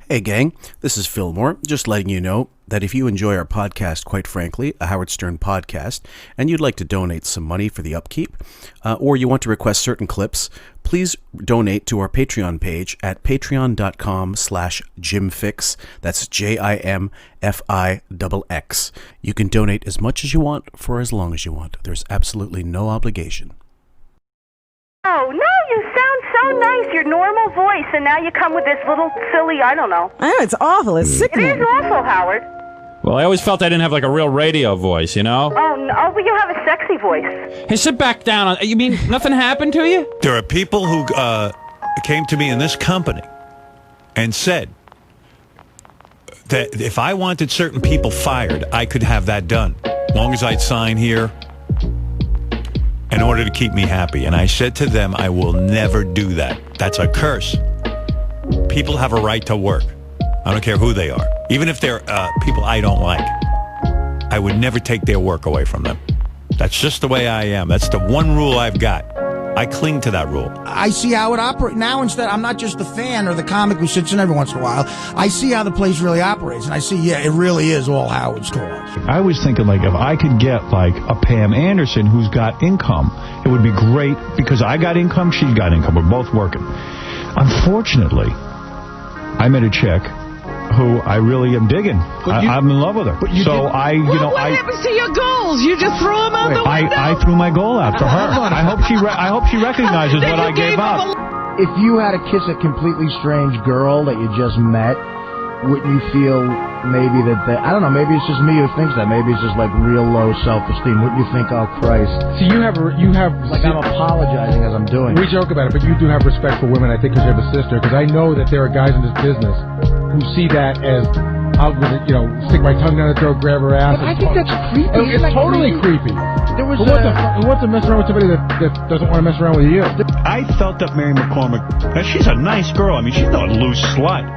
Hey gang, this is Fillmore, just letting you know that if you enjoy our podcast, quite frankly, a Howard Stern podcast, and you'd like to donate some money for the upkeep, or you want to request certain clips, please donate to our Patreon page at patreon.com/JimFix. That's JIMFIXX. You can donate as much as you want for as long as you want. There's absolutely no obligation. Oh, no, you sound so nice, your normal voice, and now you come with this little silly, I don't know. I know, it's awful. It's sickening. It is awful, Howard. Well, I always felt I didn't have like a real radio voice, you know? Oh, no, but you have a sexy voice. Hey, sit back down. You mean nothing happened to you? There are people who came to me in this company and said that if I wanted certain people fired, I could have that done, as long as I'd sign here in order to keep me happy. And I said to them, I will never do that. That's a curse. People have a right to work. I don't care who they are. Even if they're people I don't like. I would never take their work away from them. That's just the way I am. That's the one rule I've got. I cling to that rule. I see how it operates. Now, instead, I'm not just the fan or the comic who sits in every once in a while. I see how the place really operates. And I see, yeah, it really is all Howard's call. I was thinking, like, if I could get, like, a Pam Anderson who's got income, it would be great because I got income, she's got income. We're both working. Unfortunately, I met a chick who I really am digging. I'm in love with her. What happens to your goals? You just throw them out the window? I threw my goal out to her. I hope she recognizes what I gave up. If you had to kiss a completely strange girl that you just met, wouldn't you feel maybe that I don't know, maybe it's just me who thinks that. Maybe it's just like real low self-esteem. Wouldn't you think, oh Christ? So you have like I'm apologizing as I'm doing it. We joke about it, but you do have respect for women, I think, because you have a sister. Because I know that there are guys in this business who see that as, I'll stick my tongue down her throat, grab her ass. But I think that's creepy. It's totally creepy. There was who wants to mess around with somebody that doesn't want to mess around with you? I felt that Mary McCormick, she's a nice girl. I mean, she's not a loose slut.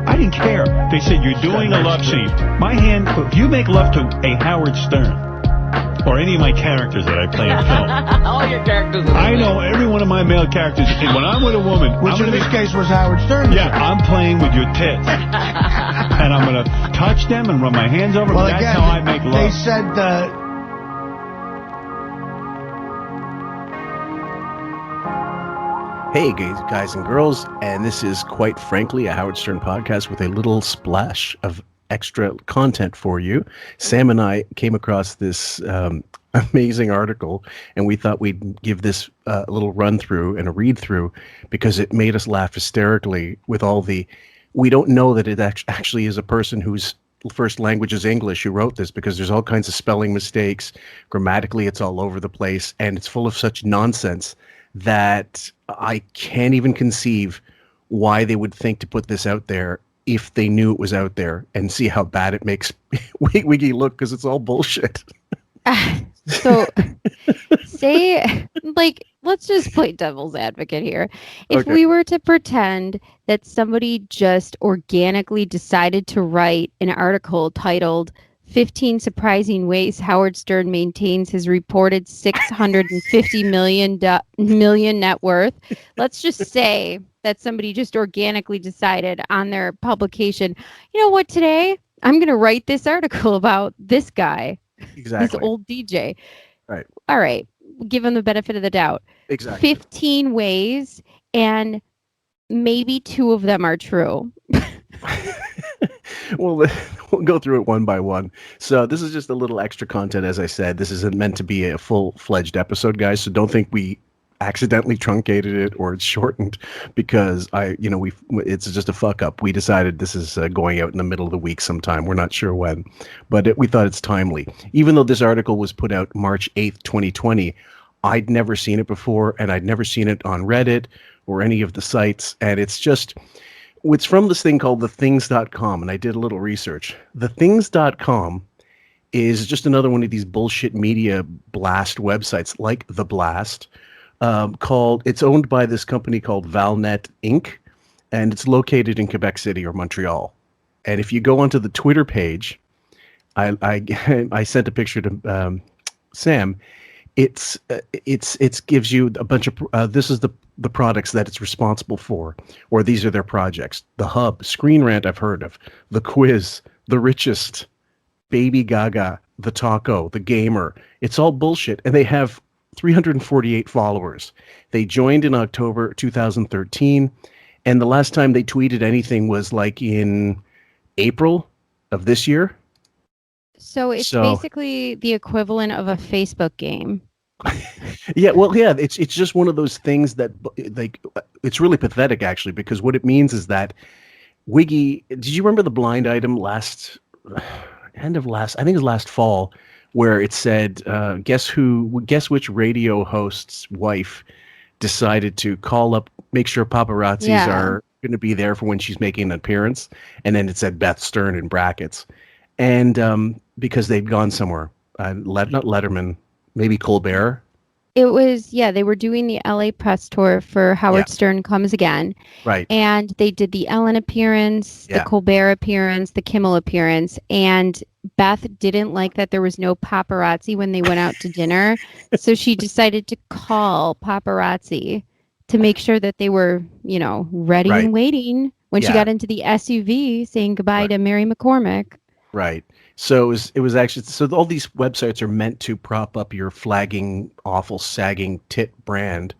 I didn't care. They said, you're doing a love scene. My hand, if you make love to a Howard Stern, or any of my characters that I play in film. All your characters. I know every one of my male characters. And when I'm with a woman, which in this case was Howard Stern. Yeah, I'm playing with your tits. And I'm going to touch them and run my hands over them. Well, That's again, how I make love. They said Hey guys and girls, and this is quite frankly a Howard Stern podcast with a little splash of extra content for you. Sam and I came across this amazing article, and we thought we'd give this a little run through and a read through because it made us laugh hysterically with all the, we don't know that it actually is a person whose first language is English who wrote this, because there's all kinds of spelling mistakes. Grammatically, it's all over the place, and it's full of such nonsense that I can't even conceive why they would think to put this out there if they knew it was out there, and see how bad it makes Wiggy look, because it's all bullshit. So let's just play devil's advocate here. If we were to pretend that somebody just organically decided to write an article titled 15 Surprising Ways Howard Stern Maintains His Reported $650 million net worth. Let's just say that somebody just organically decided on their publication, you know what, today I'm going to write this article about this guy, this old DJ. Right. All right. Give him the benefit of the doubt. Exactly. 15 ways, and maybe 2 of them are true. Well, we'll go through it one by one. So this is just a little extra content, as I said. This isn't meant to be a full-fledged episode, guys. So don't think we accidentally truncated it or it's shortened, because it's just a fuck up. We decided this is going out in the middle of the week sometime. We're not sure when, but we thought it's timely. Even though this article was put out March 8th, 2020, I'd never seen it before, and I'd never seen it on Reddit or any of the sites. And it's from this thing called thethings.com, and I did a little research. Thethings.com is just another one of these bullshit media blast websites like The Blast. It's owned by this company called Valnet Inc., and it's located in Quebec City or Montreal. And if you go onto the Twitter page, I sent a picture to Sam. It gives you a bunch of this is the products that it's responsible for, or these are their projects. The Hub, Screen Rant, I've heard of, The Quiz, The Richest, Baby Gaga, The Taco, The Gamer. It's all bullshit, and they have 348 followers. They joined in October 2013, and the last time they tweeted anything was like in April of this year. So it's basically the equivalent of a Facebook game. Yeah, well, yeah, it's just one of those things that, like, it's really pathetic, actually, because what it means is that Wiggy, did you remember the blind item I think it was last fall, where it said, guess which radio host's wife decided to call up, make sure paparazzis are going to be there for when she's making an appearance, and then it said Beth Stern in brackets, and because they'd gone somewhere, not Letterman, maybe Colbert. It was, they were doing the LA press tour for Howard Stern Comes Again. Right. And they did the Ellen appearance, the Colbert appearance, the Kimmel appearance. And Beth didn't like that there was no paparazzi when they went out to dinner. So she decided to call paparazzi to make sure that they were, ready and waiting when she got into the SUV saying goodbye to Mary McCormick. Right. So it was actually, so all these websites are meant to prop up your flagging, awful, sagging tit brand.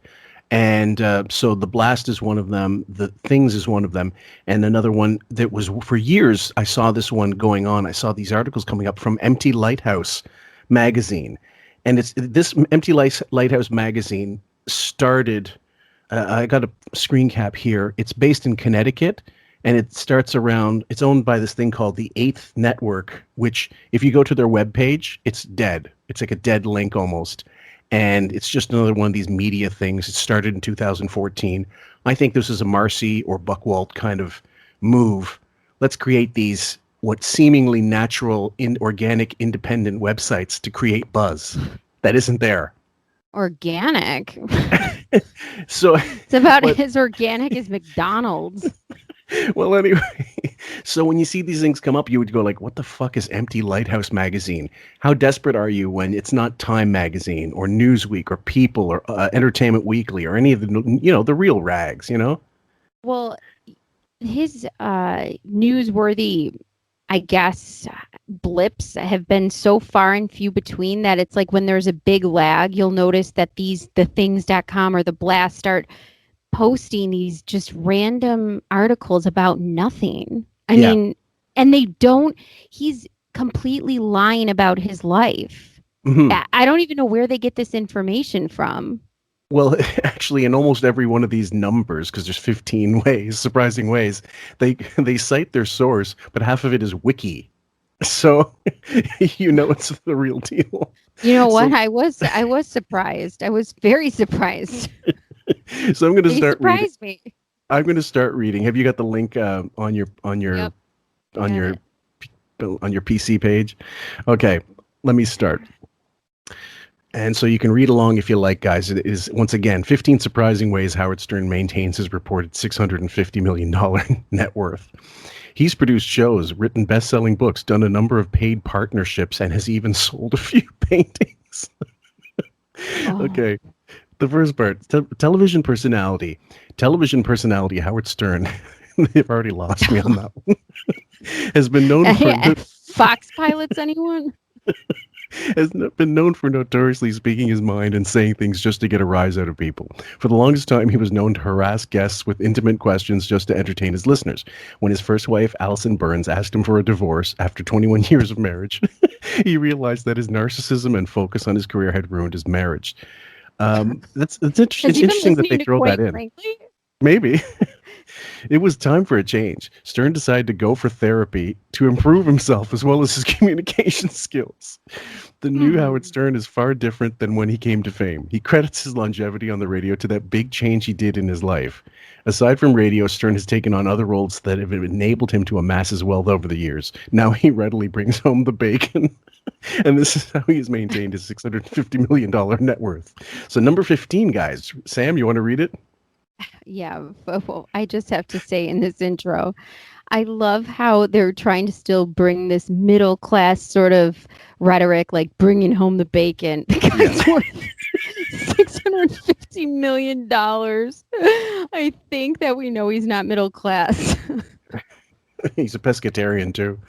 And so The Blast is one of them. The Things is one of them. And another one that was, for years, I saw this one going on. I saw these articles coming up from Empty Lighthouse magazine. And it's this Empty Lighthouse magazine started, I got a screen cap here. It's based in Connecticut. And it starts around, it's owned by this thing called the 8th Network, which if you go to their webpage, it's dead. It's like a dead link almost. And it's just another one of these media things. It started in 2014. I think this is a Marcy or Buchwald kind of move. Let's create these, what seemingly natural, organic, independent websites to create buzz that isn't there. Organic? So it's about as organic as McDonald's. Well, anyway, so when you see these things come up, you would go like, what the fuck is Empty Lighthouse magazine? How desperate are you when it's not Time magazine or Newsweek or People or Entertainment Weekly or any of the, the real rags, Well, his newsworthy, I guess, blips have been so far and few between that it's like when there's a big lag, you'll notice that the things.com or the Blast start posting these just random articles about nothing. I mean, and he's completely lying about his life. Mm-hmm. I don't even know where they get this information from. Well, actually, in almost every one of these numbers, because there's 15 surprising ways, they cite their source, but half of it is Wiki. So, it's the real deal. You know what? I was surprised. I was very surprised. So I'm going to start reading. Me. I'm going to start reading. Have you got the link on your PC page? Okay, let me start. And so you can read along if you like, guys. It is, once again, 15 surprising ways Howard Stern maintains his reported $650 million net worth. He's produced shows, written best-selling books, done a number of paid partnerships, and has even sold a few paintings. Okay. The first part, television personality. Television personality Howard Stern, they've already lost me on that one, has been known for... Fox pilots, anyone? Has been known for notoriously speaking his mind and saying things just to get a rise out of people. For the longest time, he was known to harass guests with intimate questions just to entertain his listeners. When his first wife, Allison Burns, asked him for a divorce after 21 years of marriage, he realized that his narcissism and focus on his career had ruined his marriage. It's interesting that they throw that in. Frankly? Maybe. It was time for a change. Stern decided to go for therapy to improve himself as well as his communication skills. The new Howard Stern is far different than when he came to fame. He credits his longevity on the radio to that big change he did in his life. Aside from radio, Stern has taken on other roles that have enabled him to amass his wealth over the years. Now he readily brings home the bacon. And this is how he has maintained his $650 million net worth. So number 15, guys. Sam, you want to read it? Yeah, well, I just have to say in this intro, I love how they're trying to still bring this middle class sort of rhetoric, like bringing home the bacon. The guy's worth $650 million. I think that we know he's not middle class. He's a pescatarian too.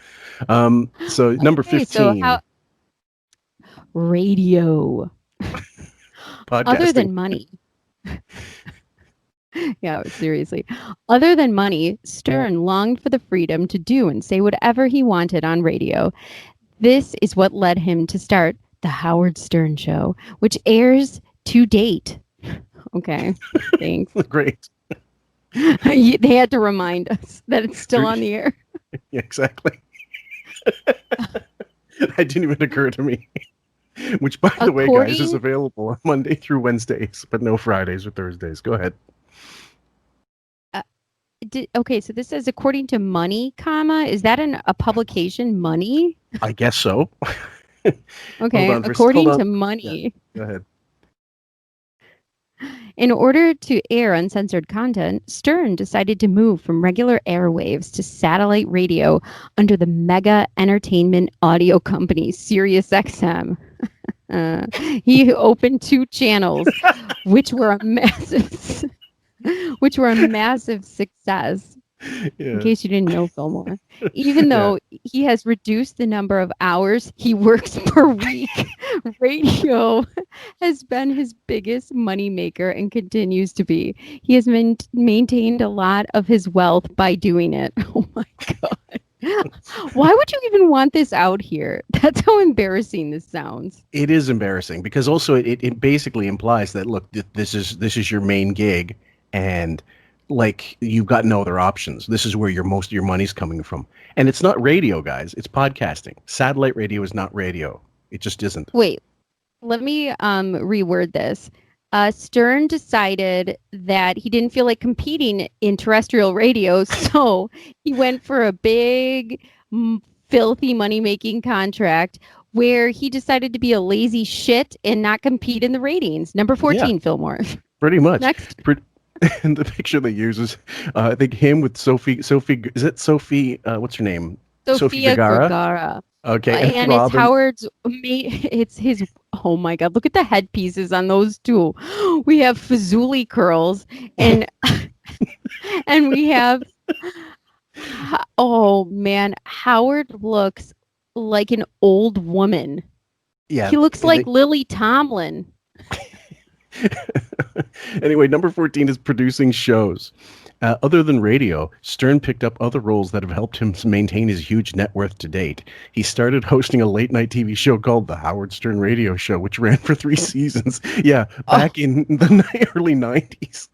So number Okay, 15. so radio. Other than Podcasting. money. Yeah, seriously. Other than money, Stern longed for the freedom to do and say whatever he wanted on radio. This is what led him to start The Howard Stern Show, which airs to date. Okay, thanks. Great. They had to remind us that it's still on the air. Yeah, exactly. That didn't even occur to me. Which, by the way, guys, is available on Monday through Wednesdays, but no Fridays or Thursdays. Go ahead. Okay, so this says according to Money, comma, is that a publication, Money? I guess so. Okay, according to Money. Yeah, go ahead. In order to air uncensored content, Stern decided to move from regular airwaves to satellite radio under the mega entertainment audio company SiriusXM. He opened 2 channels, which were a massive success. Yeah. In case you didn't know, Fillmore. Even though he has reduced the number of hours he works per week, radio has been his biggest moneymaker and continues to be. He has maintained a lot of his wealth by doing it. Oh my God. Why would you even want this out here? That's how embarrassing this sounds. It is embarrassing because also it basically implies that, look, this is your main gig and like you've got no other options. This is where most of your money's coming from. And it's not radio, guys. It's podcasting. Satellite radio is not radio. It just isn't. Wait, let me reword this. Stern decided that he didn't feel like competing in terrestrial radio, so he went for a big, filthy money-making contract where he decided to be a lazy shit and not compete in the ratings. Number 14, Fillmore. Pretty much. Next. And the picture they use is, I think, him with Sophie, is it Sophie, what's her name? Sophia Vergara. Okay. And it's Howard's, it's his, oh my God, look at the headpieces on those two. We have Fazuli curls and, and we have, oh man, Howard looks like an old woman. Yeah. He looks like Lily Tomlin. Anyway, number 14 is producing shows. Other than radio, Stern picked up other roles that have helped him maintain his huge net worth to date. He started hosting a late-night TV show called The Howard Stern Radio Show, which ran for 3 seasons. Yeah, back in the early 90s.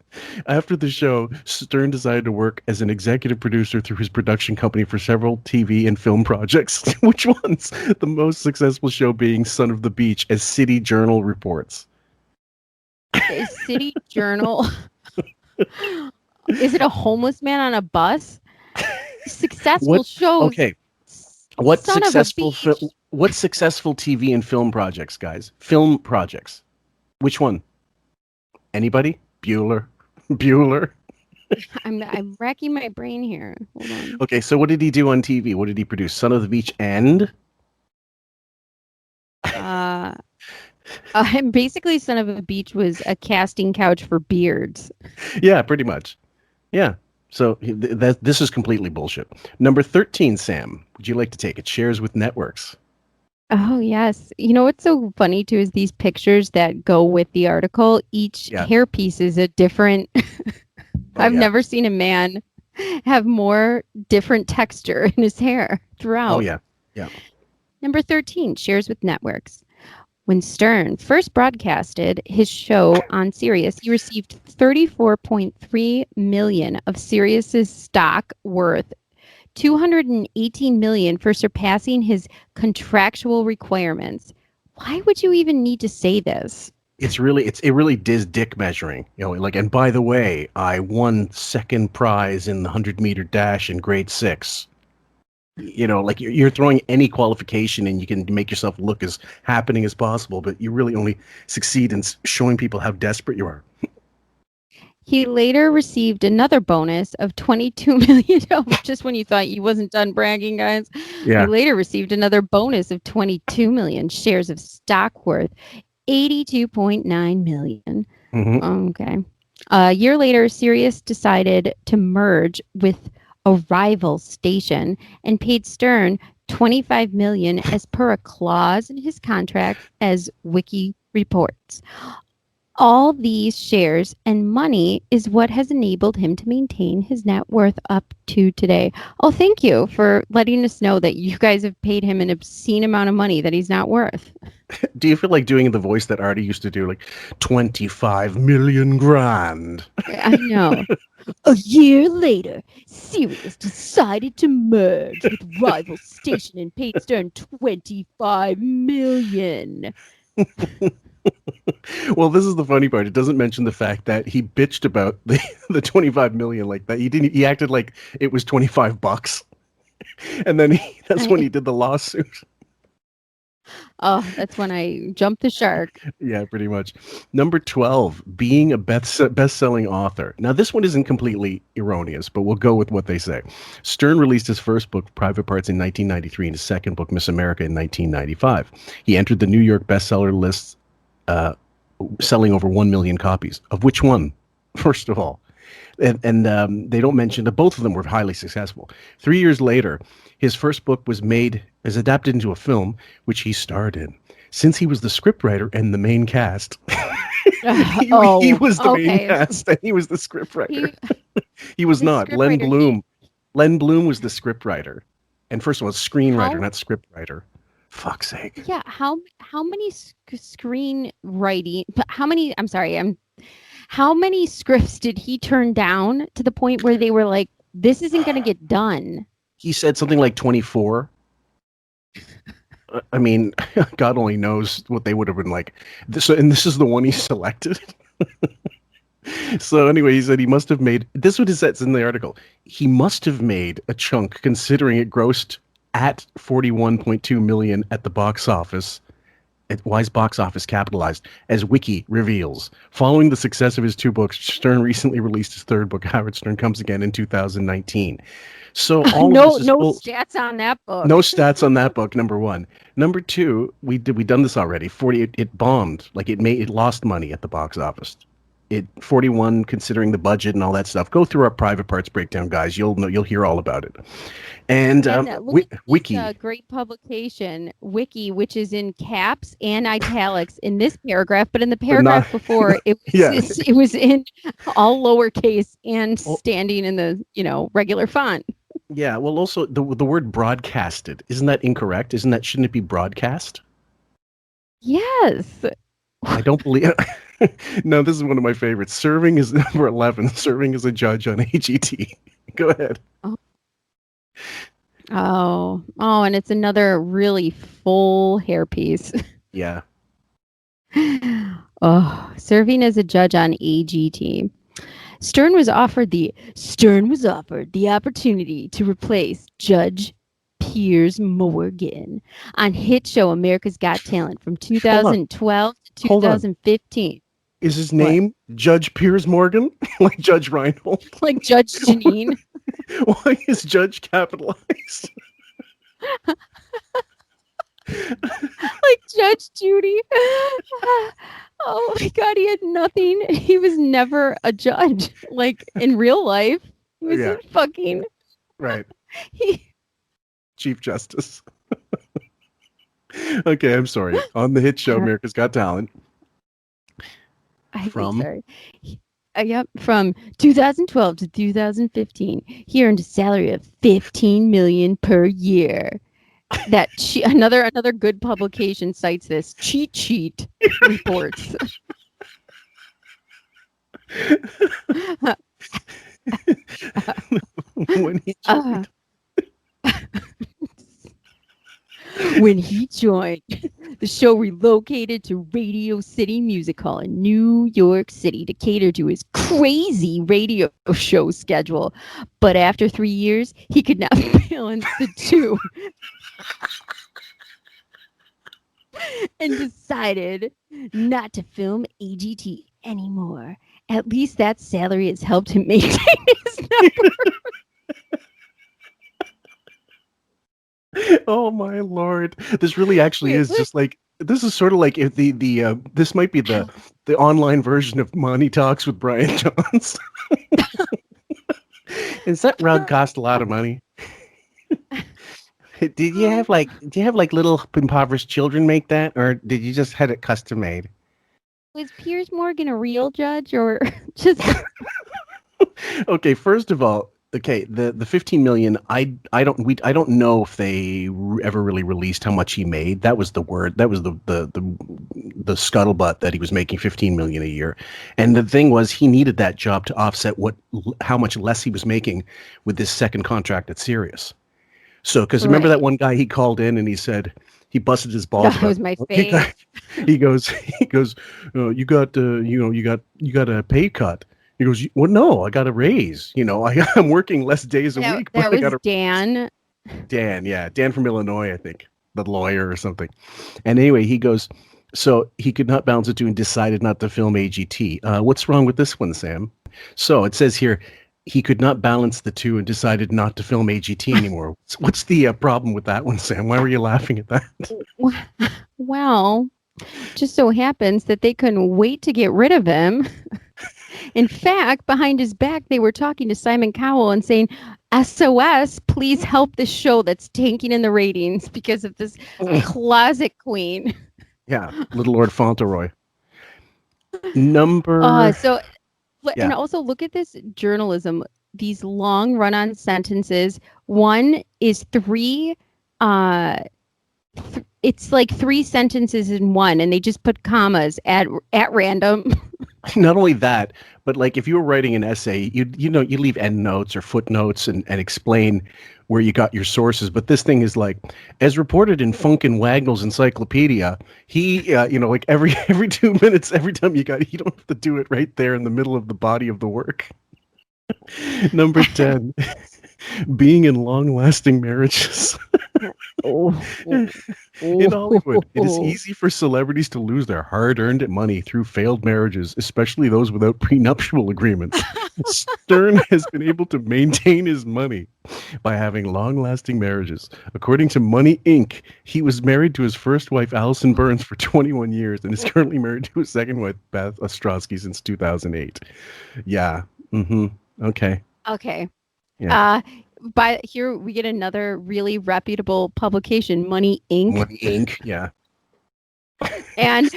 After the show, Stern decided to work as an executive producer through his production company for several TV and film projects, which ones? The most successful show being Son of the Beach, as City Journal reports. City Journal. Is it a homeless man on a bus? Successful shows. Okay. What successful TV and film projects, guys? Film projects. Which one? Anybody? Bueller. I'm racking my brain here. Hold on. Okay, so what did he do on TV? What did he produce? Son of the Beach and basically Son of a Beach was a casting couch for beards. Yeah, pretty much. Yeah. So this is completely bullshit. Number 13, Sam. Would you like to take it? Shares with networks. Oh, yes. You know what's so funny, too, is these pictures that go with the article. Each hairpiece is a different... I've never seen a man have more different texture in his hair throughout. Oh, yeah. Yeah. Number 13, shares with networks. When Stern first broadcasted his show on Sirius, he received $34.3 million of Sirius's stock worth $218 million for surpassing his contractual requirements. Why would you even need to say this? It really is dick measuring, like, and by the way, I won second prize in the 100-meter dash in grade 6. Like you're throwing any qualification and you can make yourself look as happening as possible, but you really only succeed in showing people how desperate you are. He later received another bonus of $22 million. Just when you thought he wasn't done bragging, guys. Yeah. He later received another bonus of 22 million shares of stock worth $82.9 million. Okay. A year later, Sirius decided to merge with a rival station and paid Stern $25 million as per a clause in his contract, as Wiki reports. All these shares and money is what has enabled him to maintain his net worth up to today. Oh, thank you for letting us know that you guys have paid him an obscene amount of money that he's not worth. Do you feel like doing the voice that Artie used to do, like 25 million grand? I know. A year later, Sirius decided to merge with rival station and paid Stern $25 million. Well, this is the funny part. It doesn't mention the fact that he bitched about the 25 million like that. He acted like it was $25. And then that's when he did the lawsuit. Oh, that's when I jumped the shark. Yeah, pretty much. Number 12, being a best-selling author. Now, this one isn't completely erroneous, but we'll go with what they say. Stern released his first book, Private Parts, in 1993, and his second book, Miss America, in 1995. He entered the New York bestseller list, selling over 1 million copies. Of which one, first of all? And they don't mention that both of them were highly successful. 3 years later, his first book was adapted into a film, which he starred in. Since he was the scriptwriter and the main cast, he was the main cast and he was the scriptwriter. He was not. Len Bloom. Len Bloom was the scriptwriter. And first of all, screenwriter, not scriptwriter. Fuck's sake. Yeah, how many screenwriting? How many scripts did he turn down to the point where they were like, "This isn't going to get done"? He said something like 24. I mean, God only knows what they would have been like. This is the one he selected. So anyway, he said he must have made. This is what it says in the article. He must have made a chunk, considering it grossed at 41.2 million at the box office. Why is box office capitalized? As Wiki reveals. Following the success of his two books, Stern recently released his third book, Howard Stern Comes Again, in 2019. So all no stats on that book. No stats on that book, number one. Number two, we done this already. It bombed. Like it lost money at the box office. 41, considering the budget and all that stuff. Go through our Private Parts breakdown, guys. You'll hear all about it. And Wiki, great publication, Wiki, which is in caps and italics in this paragraph, but in the paragraph before, it was in all lowercase and standing in the regular font. Yeah. Well, also the word broadcasted, isn't that incorrect? Shouldn't it be broadcast? Yes. I don't believe. No, this is one of my favorites. Serving is number 11. Serving as a judge on AGT. Go ahead. Oh, and it's another really full hairpiece. Yeah. Oh, serving as a judge on AGT. Stern was offered the opportunity to replace Judge Piers Morgan on hit show America's Got Talent from 2012 to 2015. Is his name Judge Piers Morgan? Like Judge Reinhold? Like Judge Janine? Why is Judge capitalized? Like Judge Judy? Oh my God, he had nothing. He was never a judge. Like in real life, he was a fucking... Right. Chief Justice. Okay, I'm sorry. On the hit show America's Got Talent. From 2012 to 2015, he earned a salary of $15 million per year. That another good publication cites this. Cheat sheet reports. When he joined, the show relocated to Radio City Music Hall in New York City to cater to his crazy radio show schedule. But after 3 years, he could not balance the two and decided not to film AGT anymore. At least that salary has helped him maintain his number. Oh my lord! This really actually is just like this is sort of like if the this might be the online version of Money Talks with Brian Johns. Does that rug cost a lot of money? Do you have like little impoverished children make that, or did you just have it custom made? Was Piers Morgan a real judge or just? Okay, first of all, the 15 million. I don't know if they ever really released how much he made. That was the word. That was the scuttlebutt that he was making 15 million a year. And the thing was, he needed that job to offset how much less he was making with this second contract at Sirius. So, because remember that one guy he called in and he said he busted his balls. That was my face. He goes, oh, you got a pay cut. He goes, well, no, I got a raise. I'm working less days a week. That was Dan. Dan from Illinois, I think, the lawyer or something. And anyway, he goes, so he could not balance the two and decided not to film AGT. What's wrong with this one, Sam? So it says here, he could not balance the two and decided not to film AGT anymore. What's the problem with that one, Sam? Why were you laughing at that? Well, just so happens that they couldn't wait to get rid of him. In fact, behind his back, they were talking to Simon Cowell and saying, SOS, please help this show that's tanking in the ratings because of this closet queen. Yeah, little Lord Fauntleroy. And also look at this journalism, these long run-on sentences. One is it's like 3 sentences in one, and they just put commas at random. Not only that, but like if you were writing an essay, you leave endnotes or footnotes and explain where you got your sources. But this thing is like, as reported in Funk and Wagnall's encyclopedia, he, like every 2 minutes, every time you don't have to do it right there in the middle of the body of the work. Number 10, being in long-lasting marriages. In Hollywood, it is easy for celebrities to lose their hard-earned money through failed marriages, especially those without prenuptial agreements. Stern has been able to maintain his money by having long-lasting marriages. According to Money Inc., he was married to his first wife, Allison Burns, for 21 years and is currently married to his second wife, Beth Ostrowski, since 2008. Yeah. Mm-hmm. Okay. Yeah. But here we get another really reputable publication, Money Inc. Money Inc. Yeah. And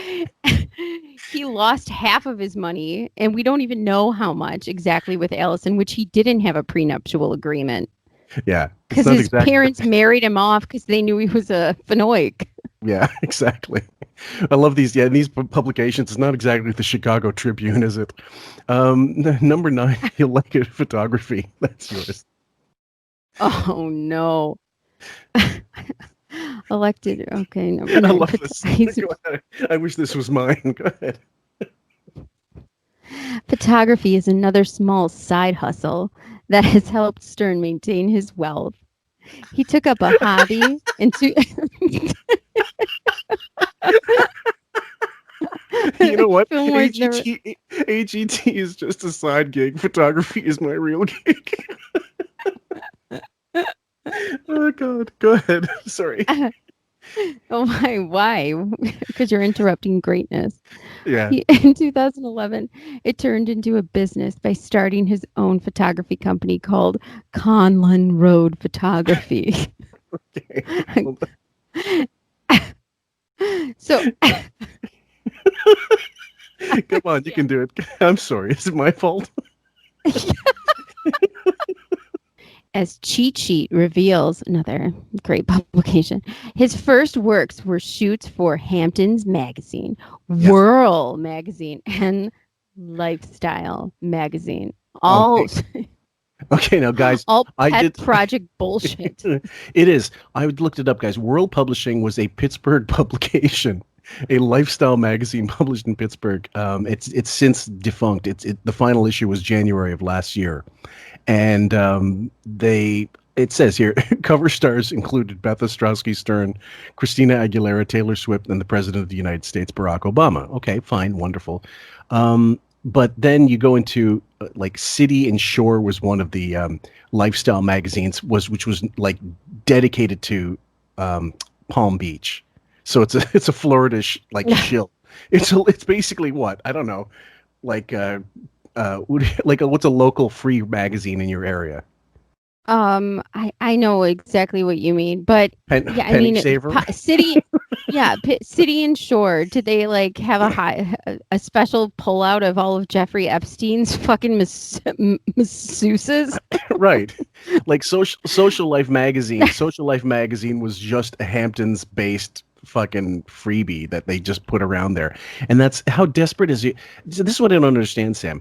he lost half of his money, and we don't even know how much exactly with Allison, which he didn't have a prenuptial agreement. Yeah. Because his parents married him off because they knew he was a Fenoic. Yeah, exactly. I love these. Yeah, these publications. It's not exactly the Chicago Tribune, is it? Number 9, elected photography. That's yours. Oh no. Elected. Okay, number 9. I love this. Go ahead. I wish this was mine. Go ahead. Photography is another small side hustle that has helped Stern maintain his wealth. He took up a hobby into. You know what? AGT is just a side gig. Photography is my real gig. Oh God! Go ahead. Sorry. Oh my! Why? Because you're interrupting greatness. Yeah. In 2011, it turned into a business by starting his own photography company called Conlon Road Photography. Okay. So. Come on, you can do it. I'm sorry. Is it my fault? As Cheat Sheet reveals, another great publication, his first works were shoots for Hamptons Magazine, Whirl Magazine, and Lifestyle Magazine. All okay, now guys, all pet project bullshit. It is. I looked it up, guys. World Publishing was a Pittsburgh publication, a lifestyle magazine published in Pittsburgh. It's since defunct. The final issue was January of last year. And it says here, cover stars included Beth Ostrowski-Stern, Christina Aguilera, Taylor Swift, and the President of the United States, Barack Obama. Okay, fine, wonderful. But then you go into like City and Shore was one of the lifestyle magazines, which was like dedicated to Palm Beach. So it's a Florida chill. It's basically what? I don't know, like what's a local free magazine in your area? I know exactly what you mean, but Penny Saver? City, City and Shore. Did they like have a special pullout of all of Jeffrey Epstein's fucking masseuses? Right, like Social Life magazine. Social Life magazine was just a Hamptons based fucking freebie that they just put around there, and that's how desperate is it. So this is what I don't understand, Sam.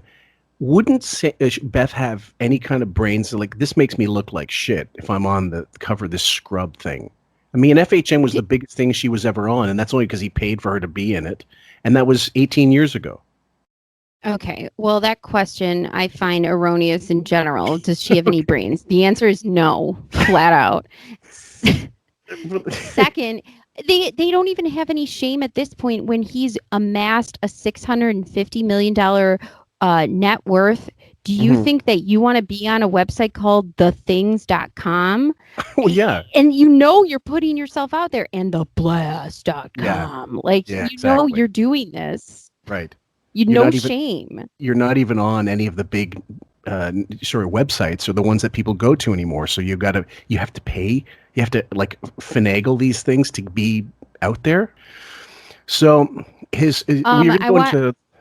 Wouldn't Beth have any kind of brains? Like, this makes me look like shit if I'm on the cover of this scrub thing. I mean, FHM was the biggest thing she was ever on, and that's only because he paid for her to be in it. And that was 18 years ago. Okay. Well, that question I find erroneous in general. Does she have any brains? The answer is no, flat out. Second, they don't even have any shame at this point when he's amassed a $650 million net worth. Do you think that you want to be on a website called thethings.com? Well, yeah. And you're putting yourself out there, and theblast.com. Yeah. Exactly. You're doing this. Right. Shame. You're not even on any of the big websites or the ones that people go to anymore. So you have to pay. You have to like finagle these things to be out there. So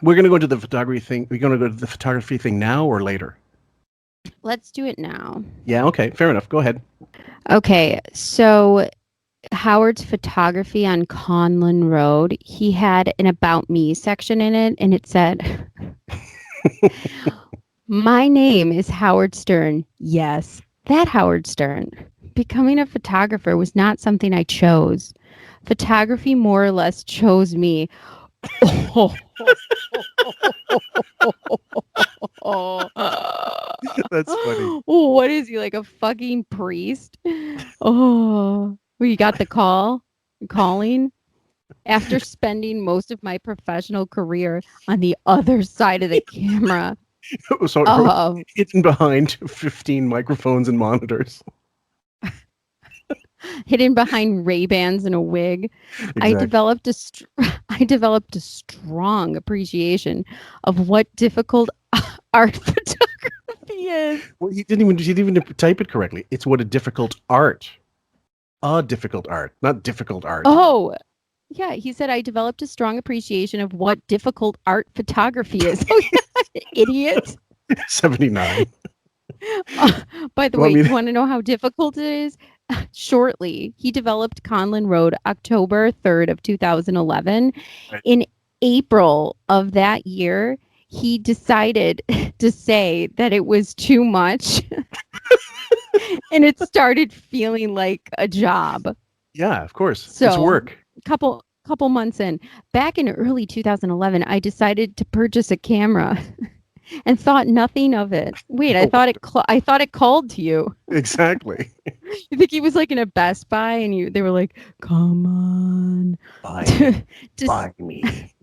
we're going to go into the photography thing. We're going to go to the photography thing now or later? Let's do it now. Yeah, okay. Fair enough. Go ahead. Okay. So Howard's photography on Conlin Road, he had an About Me section in it, and it said, my name is Howard Stern. Yes, that Howard Stern. Becoming a photographer was not something I chose. Photography more or less chose me. That's funny. What is he, like a fucking priest? Oh, well, you got the calling after spending most of my professional career on the other side of the camera. So hidden behind 15 microphones and monitors. Hidden behind Ray-Bans and a wig. Exactly. I developed a strong appreciation of what difficult art photography is. Well, he didn't even type it correctly. It's what a difficult art. Difficult art, not difficult art. Oh, yeah. He said, I developed a strong appreciation of what difficult art photography is. Oh, yeah, idiot. 79. By the way, you want to know how difficult it is? Shortly, he developed Conlin Road October 3rd of 2011. Right. In April of that year, he decided to say that it was too much. And it started feeling like a job. Yeah, of course. So, it's work. Couple months in, back in early 2011, I decided to purchase a camera. And thought nothing of it. Wait, I thought it called to you. Exactly. You think he was like in a Best Buy, and they were like, "Come on, buy me."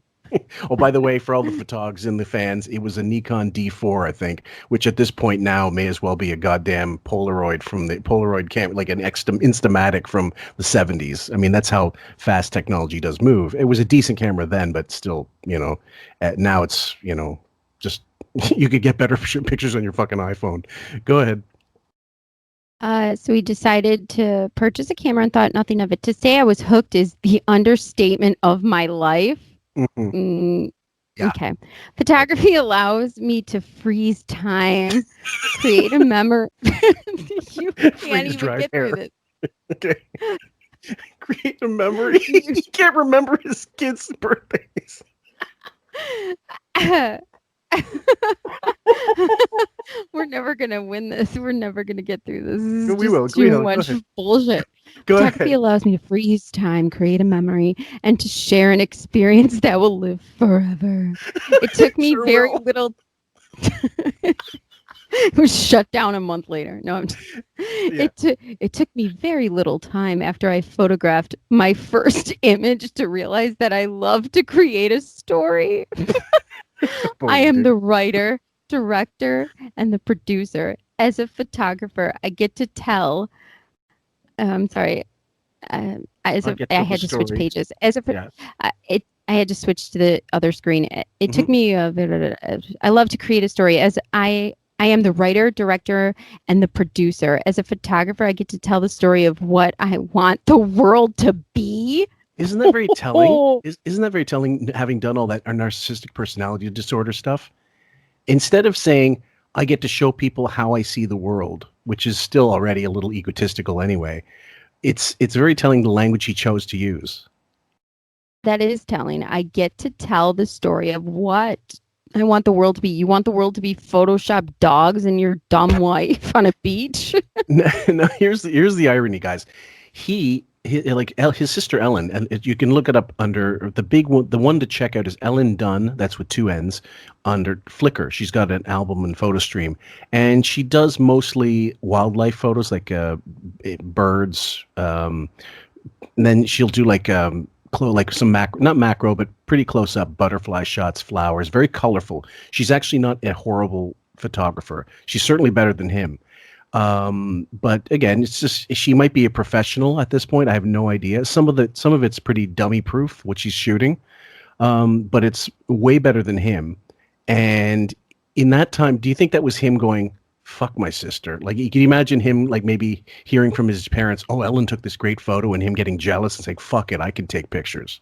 Oh, by the way, for all the photogs and the fans, it was a Nikon D4, I think, which at this point now may as well be a goddamn Polaroid from the Polaroid camera, like an Instamatic from the 70s. I mean, that's how fast technology does move. It was a decent camera then, but still, now it's, just. You could get better pictures on your fucking iPhone. Go ahead. So we decided to purchase a camera and thought nothing of it. To say I was hooked is the understatement of my life. Mm-hmm. Yeah. Okay. Photography allows me to freeze time, create a memory. You can't even get through this. Okay. Create a memory. You can't remember his kids' birthdays. We're never gonna win this. We're never gonna get through this. This is we will. too much bullshit. Photography allows me to freeze time, create a memory, and to share an experience that will live forever. It took me very little. It was shut down a month later. No, it took me very little time after I photographed my first image to realize that I love to create a story. I am the writer, director, and the producer. As a photographer, I get to tell. I'm sorry. I had to switch pages. I had to switch to the other screen. It took me. I love to create a story. As I am the writer, director, and the producer. As a photographer, I get to tell the story of what I want the world to be. Isn't that very telling? Isn't that very telling, having done all that narcissistic personality disorder stuff? Instead of saying, I get to show people how I see the world, which is still already a little egotistical anyway, it's very telling the language he chose to use. That is telling. I get to tell the story of what I want the world to be. You want the world to be Photoshop dogs and your dumb wife on a beach? No, here's the irony, guys. His sister Ellen, and you can look it up under the big one. The one to check out is Ellen Dunn. That's with 2 N's under Flickr. She's got an album and photo stream, and she does mostly wildlife photos, like birds. And then she'll do like some not macro, but pretty close up butterfly shots, flowers, very colorful. She's actually not a horrible photographer. She's certainly better than him. But again, it's just, she might be a professional at this point. I have no idea. Some of it's pretty dummy proof, what she's shooting. But it's way better than him. And in that time, do you think that was him going, fuck my sister? Like, you can imagine him, like, maybe hearing from his parents, oh, Ellen took this great photo, and him getting jealous and saying, fuck it, I can take pictures.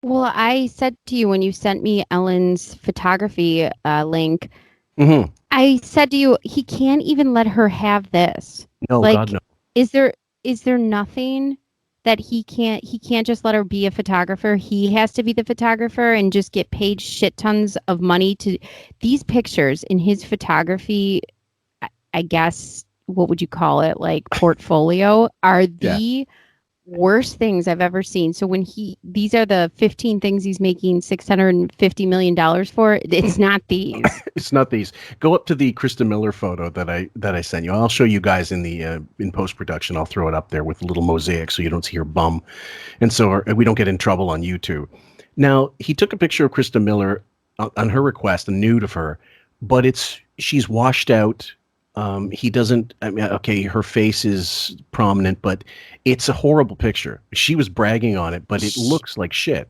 Well, I said to you when you sent me Ellen's photography link, I said to you, he can't even let her have this. No, like, God, no. Is there nothing that he can't just let her be a photographer? He has to be the photographer and just get paid shit tons of money to these pictures in his photography. I guess, what would you call it? Like portfolio are the worst things I've ever seen. So when these are the 15 things he's making $650 million for, it's not these. It's not these. Go up to the Krista Miller photo that I sent you. I'll show you guys in the in post-production. I'll throw it up there with a little mosaic so you don't see her bum. And so we don't get in trouble on YouTube. Now, he took a picture of Krista Miller on her request, a nude of her, but she's washed out. He doesn't, okay, her face is prominent, but it's a horrible picture. She was bragging on it, but it looks like shit.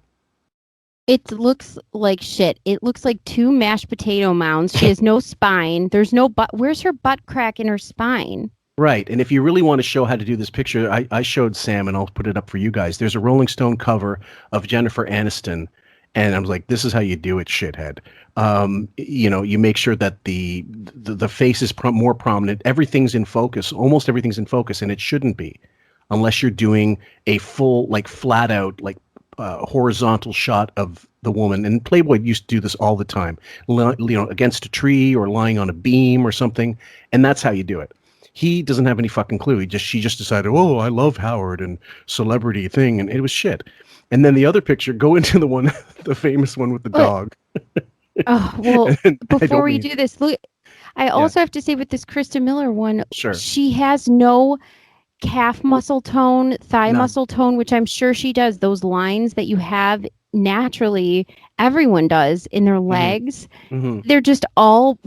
It looks like shit. It looks like 2 mashed potato mounds. She has no spine. There's no butt. Where's her butt crack in her spine? Right. And if you really want to show how to do this picture, I showed Sam, and I'll put it up for you guys. There's a Rolling Stone cover of Jennifer Aniston. And I was like, this is how you do it, shithead. You make sure that the face is more prominent. Everything's in focus. Almost everything's in focus, and it shouldn't be, unless you're doing a full, like, flat out, like, horizontal shot of the woman. And Playboy used to do this all the time, against a tree or lying on a beam or something. And that's how you do it. He doesn't have any fucking clue. She just decided, oh, I love Howard and celebrity thing, and it was shit. And then the other picture, go into the famous one with the dog. Oh, well, before we do this, look, I also have to say with this Krista Miller one, she has no calf muscle tone, thigh muscle tone, which I'm sure she does. Those lines that you have naturally, everyone does in their legs. Mm-hmm. They're just all,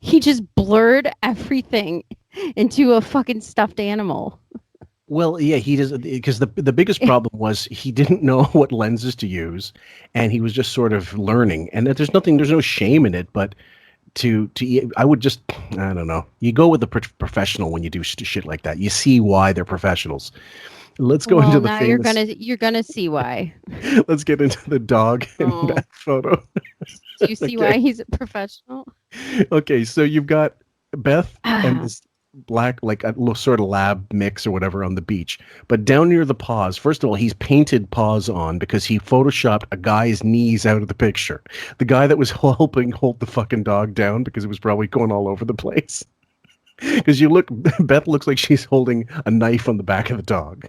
he just blurred everything into a fucking stuffed animal. Well, yeah, he does, because the biggest problem was he didn't know what lenses to use, and he was just sort of learning. And there's no shame in it, but I would just, I don't know. You go with the professional when you do shit like that. You see why they're professionals. Let's go into the now famous... you're gonna see why. Let's get into the dog and that photo. Do you see why he's a professional? Okay, so you've got Beth and this black, like a sort of lab mix or whatever on the beach, but down near the paws, first of all, he's painted paws on because he photoshopped a guy's knees out of the picture, the guy that was helping hold the fucking dog down because it was probably going all over the place. Because Beth looks like she's holding a knife on the back of the dog.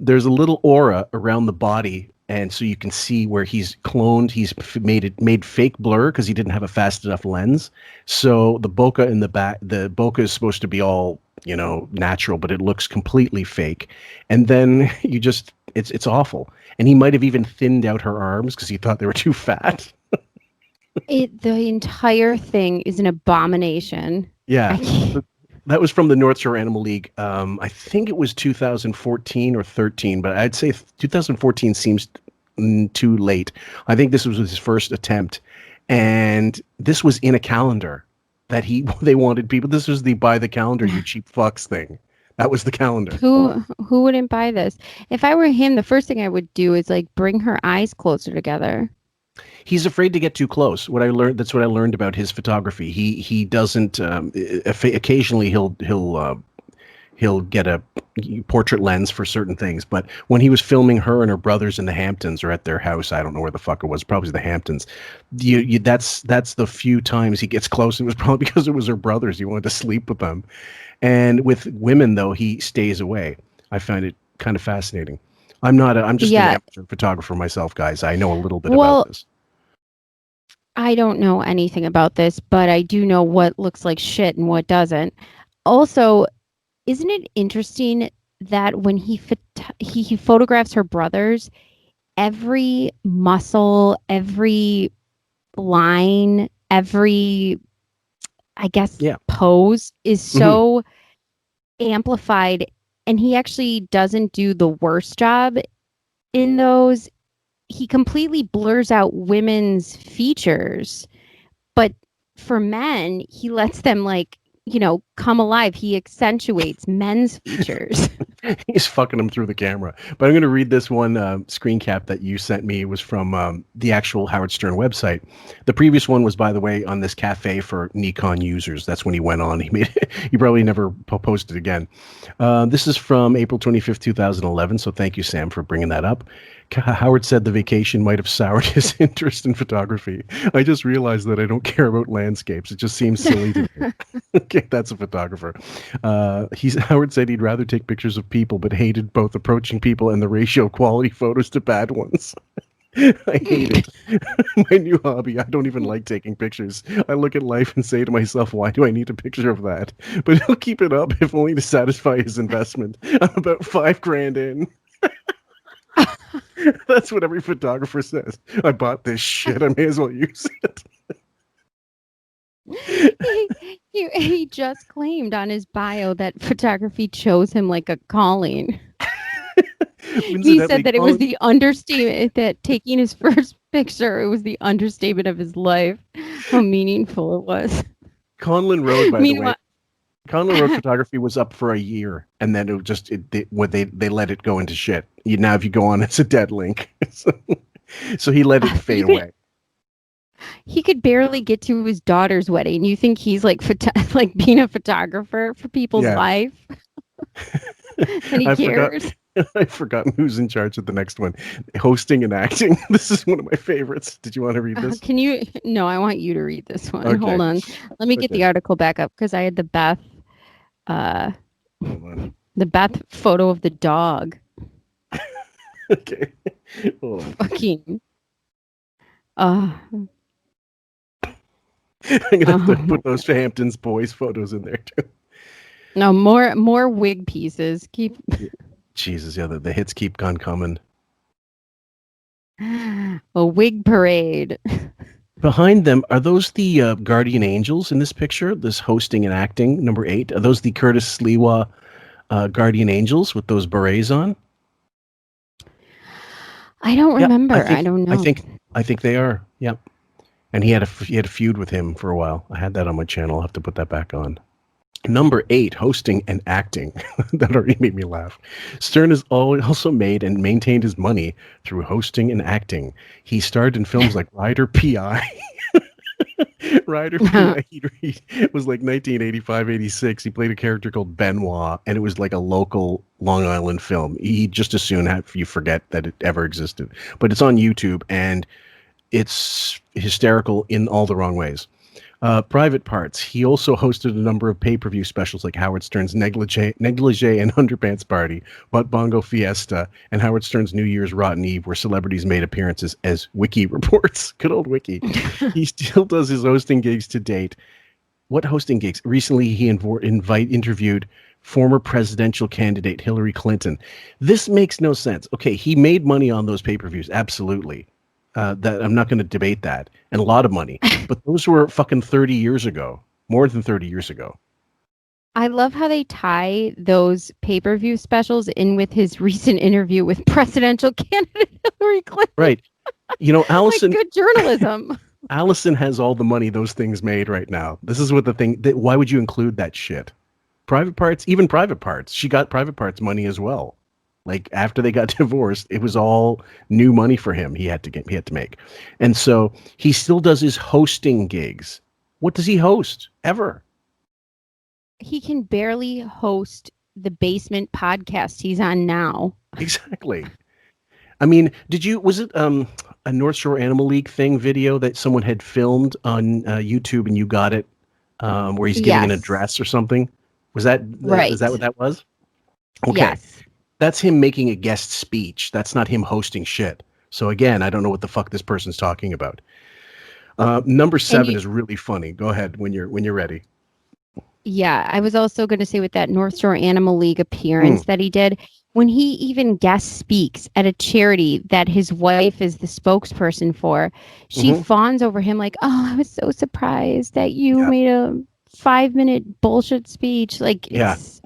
There's a little aura around the body and so you can see where he's cloned. He's made fake blur because he didn't have a fast enough lens. So the bokeh in the back, the bokeh is supposed to be all, you know, natural, but it looks completely fake. And then it's awful. And he might have even thinned out her arms because he thought they were too fat. The entire thing is an abomination. Yeah. That was from the North Shore Animal League. I think it was 2014 or 13, but I'd say 2014 seems too late. I think this was his first attempt. And this was in a calendar that they wanted people. This was the buy the calendar, you cheap fucks thing. That was the calendar. Who wouldn't buy this? If I were him, the first thing I would do is like bring her eyes closer together. He's afraid to get too close. That's what I learned about his photography. He doesn't. Occasionally he'll get a portrait lens for certain things. But when he was filming her and her brothers in the Hamptons or at their house, I don't know where the fuck it was. Probably the Hamptons. That's the few times he gets close. It was probably because it was her brothers. He wanted to sleep with them. And with women, though, he stays away. I find it kind of fascinating. I'm just an amateur photographer myself, guys. I know a little bit about this. I don't know anything about this, but I do know what looks like shit and what doesn't. Also, isn't it interesting that when he photographs her brothers, every muscle, every line, every, I guess, pose is so amplified, and he actually doesn't do the worst job in those. He completely blurs out women's features, but for men, he lets them, like, you know, come alive. He accentuates men's features. He's fucking them through the camera. But I'm going to read this one screen cap that you sent me. It was from the actual Howard Stern website. The previous one was, by the way, on this cafe for Nikon users. That's when he went on. He probably never posted again. This is from April 25th, 2011. So thank you, Sam, for bringing that up. Howard said the vacation might have soured his interest in photography. I just realized that I don't care about landscapes. It just seems silly to me. Okay, that's a photographer. Howard said he'd rather take pictures of people, but hated both approaching people and the ratio of quality photos to bad ones. I hate it. My new hobby. I don't even like taking pictures. I look at life and say to myself, why do I need a picture of that? But he'll keep it up if only to satisfy his investment. I'm about $5,000 in. That's what every photographer says. I bought this shit. I may as well use it. He just claimed on his bio that photography chose him like a calling. He said that it was the understatement, that taking his first picture, it was the understatement of his life. How meaningful it was. Conlon Road, by the way. Conlon Road photography was up for a year, and then they let it go into shit. Now if you go on, it's a dead link. So he let it fade away. He could barely get to his daughter's wedding. You think he's like being a photographer for people's life? And he cares. I've forgotten who's in charge of the next one. Hosting and acting. This is one of my favorites. Did you want to read this? No, I want you to read this one. Okay. Hold on. Let me get the article back up because I had the Beth photo of the dog. Okay. Hold on. Fucking. I'm gonna have to put those Hamptons boys photos in there too. No, more wig pieces. Keep. Jesus, yeah, the hits keep on coming. A wig parade. Behind them, are those the guardian angels in this picture? This hosting and acting, number 8. Are those the Curtis Sliwa guardian angels with those berets on? I don't remember. I don't know. I think they are. Yep. And he had a feud with him for a while. I had that on my channel. I'll have to put that back on. Number 8, hosting and acting. That already made me laugh. Stern has also made and maintained his money through hosting and acting. He starred in films like Rider P.I. Rider P.I. It was like 1985-86. He played a character called Benoit, and it was like a local Long Island film. He'd just as soon have you forget that it ever existed. But it's on YouTube, and it's hysterical in all the wrong ways. Private Parts. He also hosted a number of pay-per-view specials like Howard Stern's Negligee and Underpants Party, Butt Bongo Fiesta, and Howard Stern's New Year's Rotten Eve, where celebrities made appearances as Wiki reports. Good old Wiki. He still does his hosting gigs to date. What hosting gigs? Recently, he interviewed former presidential candidate Hillary Clinton. This makes no sense. Okay, he made money on those pay-per-views, absolutely. That I'm not going to debate that, and a lot of money. But those were fucking 30 years ago, more than 30 years ago. I love how they tie those pay-per-view specials in with his recent interview with presidential candidate Hillary Clinton. Right. You know, Allison. Like good journalism. Allison has all the money those things made right now. This is what the thing. Why would you include that shit? Private Parts, even Private Parts. She got Private Parts money as well. Like after they got divorced, it was all new money for him. He had to make, and so he still does his hosting gigs. What does he host ever? He can barely host the basement podcast he's on now. Exactly. I mean, was it a North Shore Animal League thing video that someone had filmed on YouTube and you got it, where he's giving an address or something? Was that right? Is that what that was? Okay. Yes. That's him making a guest speech. That's not him hosting shit. So again, I don't know what the fuck this person's talking about. Number 7 is really funny. Go ahead when you're ready. Yeah, I was also going to say with that North Shore Animal League appearance that he did, when he even guest speaks at a charity that his wife is the spokesperson for, she fawns over him like, "Oh, I was so surprised that you made a 5-minute bullshit speech." Like, it's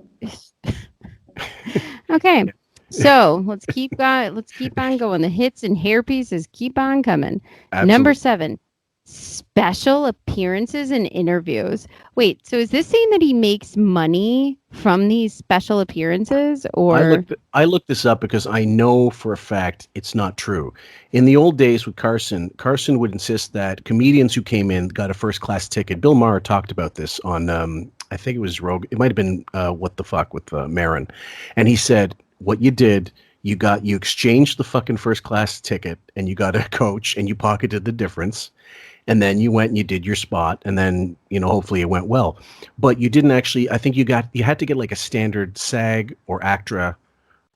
okay, so let's keep on going. The hits and hairpieces keep on coming. Absolutely. Number 7, special appearances and interviews. Wait, so is this saying that he makes money from these special appearances? Or I looked this up because I know for a fact it's not true. In the old days with Carson would insist that comedians who came in got a first class ticket. Bill Maher talked about this on I think it was Rogue. It might have been What the Fuck with Marin. And he said, what you did, you exchanged the fucking first class ticket and you got a coach and you pocketed the difference. And then you went and you did your spot. And then, hopefully it went well. But you didn't actually, I think you had to get like a standard SAG or ACTRA,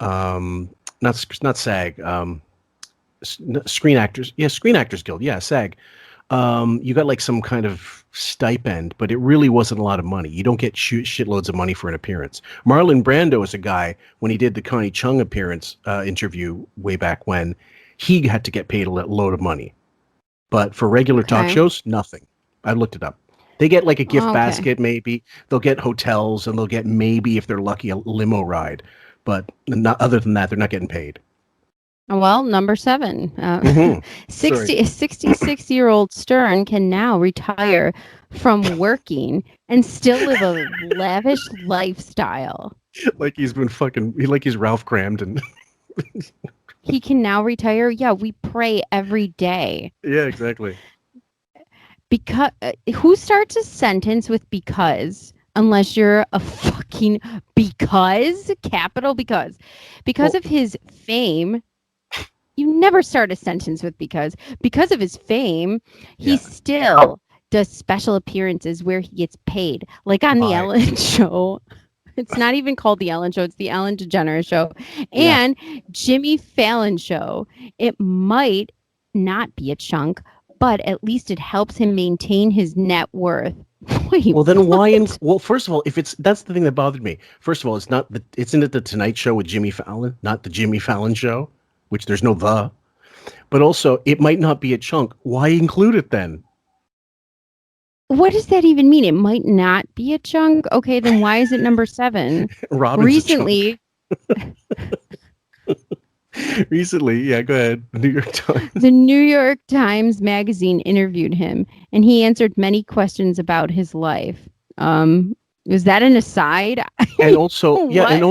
not SAG, Screen Actors. Yeah, Screen Actors Guild. Yeah, SAG. You got like some kind of stipend, but it really wasn't a lot of money. You don't get shitloads of money for an appearance. Marlon Brando is a guy, when he did the Connie Chung appearance interview way back when, he had to get paid a load of money. But for regular talk shows, nothing. I looked it up. They get like a gift basket, maybe. They'll get hotels, and they'll get maybe, if they're lucky, a limo ride. But not, other than that, they're not getting paid. Well, number 7, 66-year-old Stern can now retire from working and still live a lavish lifestyle. Like he's Ralph Cramden. He can now retire. Yeah, we pray every day. Yeah, exactly. Because who starts a sentence with "because" unless you're a fucking capital because of his fame? You never start a sentence with because of his fame. He still does special appearances where he gets paid, like on the Ellen Show. It's not even called the Ellen Show. It's the Ellen DeGeneres Show and Jimmy Fallon Show. It might not be a chunk, but at least it helps him maintain his net worth. Wait, well, then why? Well, first of all, that's the thing that bothered me. First of all, isn't it the Tonight Show with Jimmy Fallon, not the Jimmy Fallon Show, which there's no the. But also, it might not be a chunk. Why include it then? What does that even mean? It might not be a chunk. Okay, then why is it number 7? Recently, yeah, go ahead. New York Times. The New York Times Magazine interviewed him, and he answered many questions about his life. Was that an aside? And also, and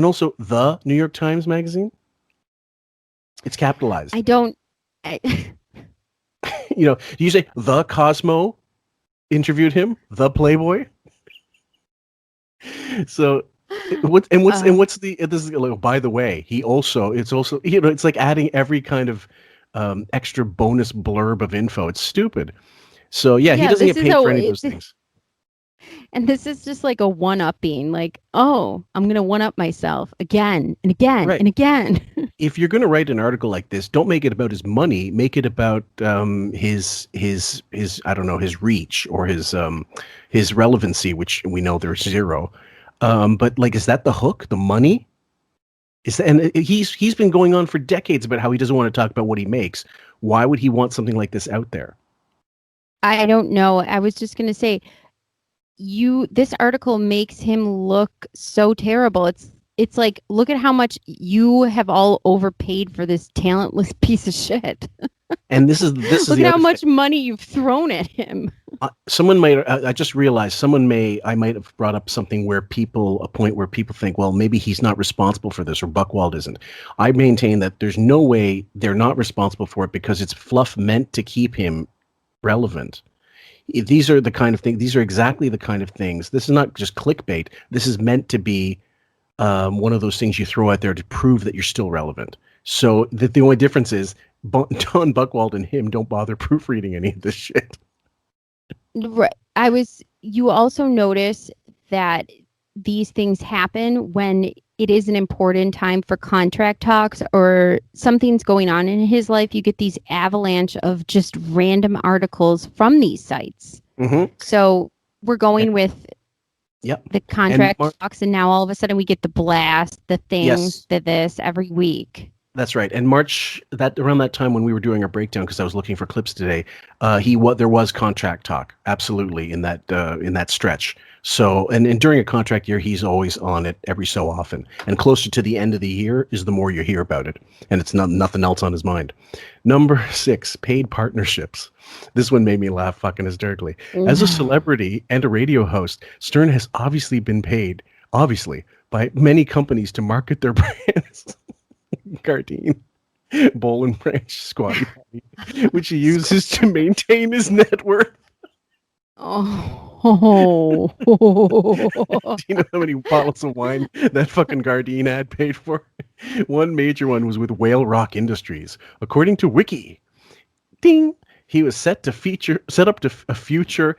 also, the New York Times Magazine. It's capitalized. Do you say the Cosmo interviewed him, the Playboy? So what's the by the way, it's like adding every kind of extra bonus blurb of info. It's stupid. So yeah, he doesn't this get is paid for any of those things. And this is just like a one-upping, like, oh, I'm going to one-up myself again and again Right. and again. If you're going to write an article like this, don't make it about his money. Make it about his I don't know, his reach or his relevancy, which we know there's zero. But like, is that the hook? The money? Is that, and he's been going on for decades about how he doesn't want to talk about what he makes. Why would he want something like this out there? I don't know. I was just going to say, this article makes him look so terrible. It's like, look at how much you have all overpaid for this talentless piece of shit. And this is look at how much money you've thrown at him. Someone might. I just realized I might have brought up something where a point where people think, well, maybe he's not responsible for this, or Buchwald isn't. I maintain that there's no way they're not responsible for it, because it's fluff meant to keep him relevant. These are the kind of things. These are exactly the kind of things. This is not just clickbait. This is meant to be one of those things you throw out there to prove that you're still relevant. So that the only difference is Don Buchwald and him don't bother proofreading any of this shit. Right. You also notice that these things happen when it is an important time for contract talks or something's going on in his life. You get these avalanche of just random articles from these sites. Mm-hmm. So we're going with the contract talks, and now all of a sudden we get the blast, the things, this every week. That's right. And March, around that time when we were doing our breakdown, because I was looking for clips today, there was contract talk, absolutely, in that stretch. So, and during a contract year, he's always on it every so often. And closer to the end of the year is the more you hear about it, and it's nothing else on his mind. Number 6, paid partnerships. This one made me laugh fucking hysterically. As a celebrity and a radio host, Stern has obviously been paid, by many companies to market their brands. Gardein, Bowl and Branch, Squatty Potty, which he uses to maintain his net worth. Oh. Do you know how many bottles of wine that fucking Gardein ad paid for? One major one was with Whale Rock Industries. According to Wiggy, ding, he was set up a future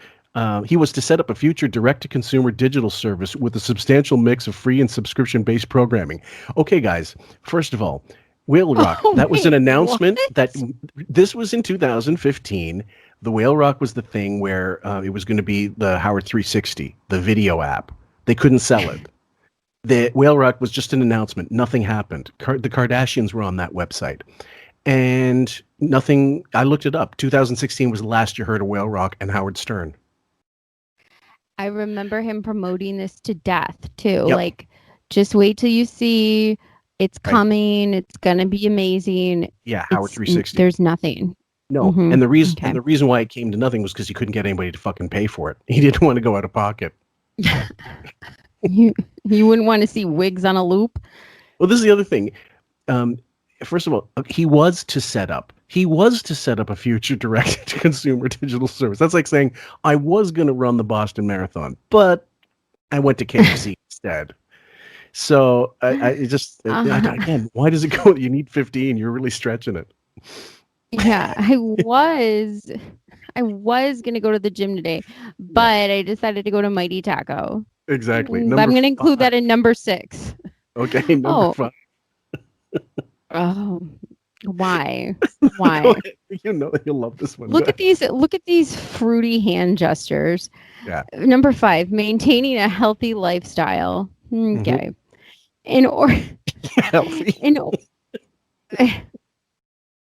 direct-to-consumer digital service with a substantial mix of free and subscription-based programming. Okay, guys, first of all, Whale Rock, that was an announcement that this was in 2015. The Whale Rock was the thing where it was going to be the Howard 360, the video app. They couldn't sell it. The Whale Rock was just an announcement. Nothing happened. The Kardashians were on that website. And nothing, I looked it up. 2016 was the last you heard of Whale Rock and Howard Stern. I remember him promoting this to death, too. Yep. Like, just wait till you see it's coming. It's going to be amazing. Yeah, Howard 360. There's nothing. No, and the reason why it came to nothing was because he couldn't get anybody to fucking pay for it. He didn't want to go out of pocket. You wouldn't want to see wigs on a loop? Well, this is the other thing. First of all, he was to set up a future direct-to-consumer digital service. That's like saying, I was going to run the Boston Marathon, but I went to KFC instead. So again, why does it go? You need 15. You're really stretching it. Yeah, I was going to go to the gym today, but I decided to go to Mighty Taco. Exactly. But I'm going to include that in number 6. Okay, number 5. Oh, why? Why? You know you'll love this one. Look at these fruity hand gestures. Yeah. Number 5, maintaining a healthy lifestyle. Okay.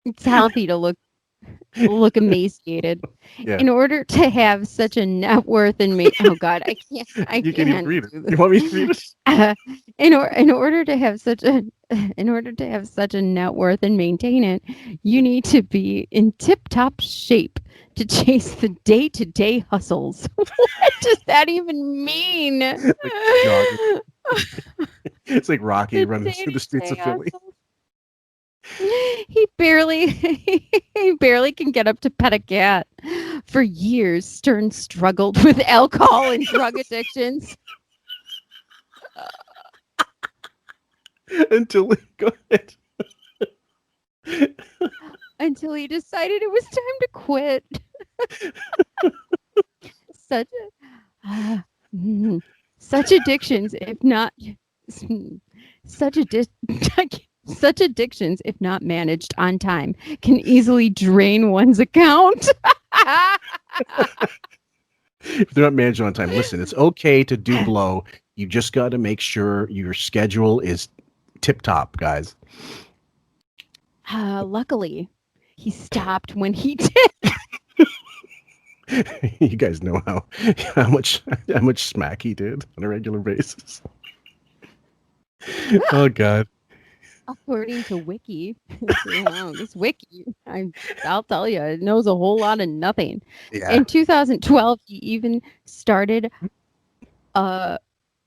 It's healthy to look emaciated. Yeah. In order to have such a net worth and oh God, I can't. You can't even read it. You want me to read it? In order to have such a net worth and maintain it, you need to be in tip-top shape to chase the day-to-day hustles. What does that even mean? It's like Rocky running through the streets of Philly. He barely can get up to pet a cat. For years, Stern struggled with alcohol and drug addictions. Until he decided it was time to quit. Such such addictions, if not such such addictions, if not managed on time, can easily drain one's account. If they're not managed on time, listen, it's okay to do blow. You just got to make sure your schedule is tip top, guys. Luckily, he stopped when he did. You guys know how much smack he did on a regular basis. Oh God. According to Wiki, this Wiki, I'll tell you, it knows a whole lot of nothing. Yeah. In 2012, he even started a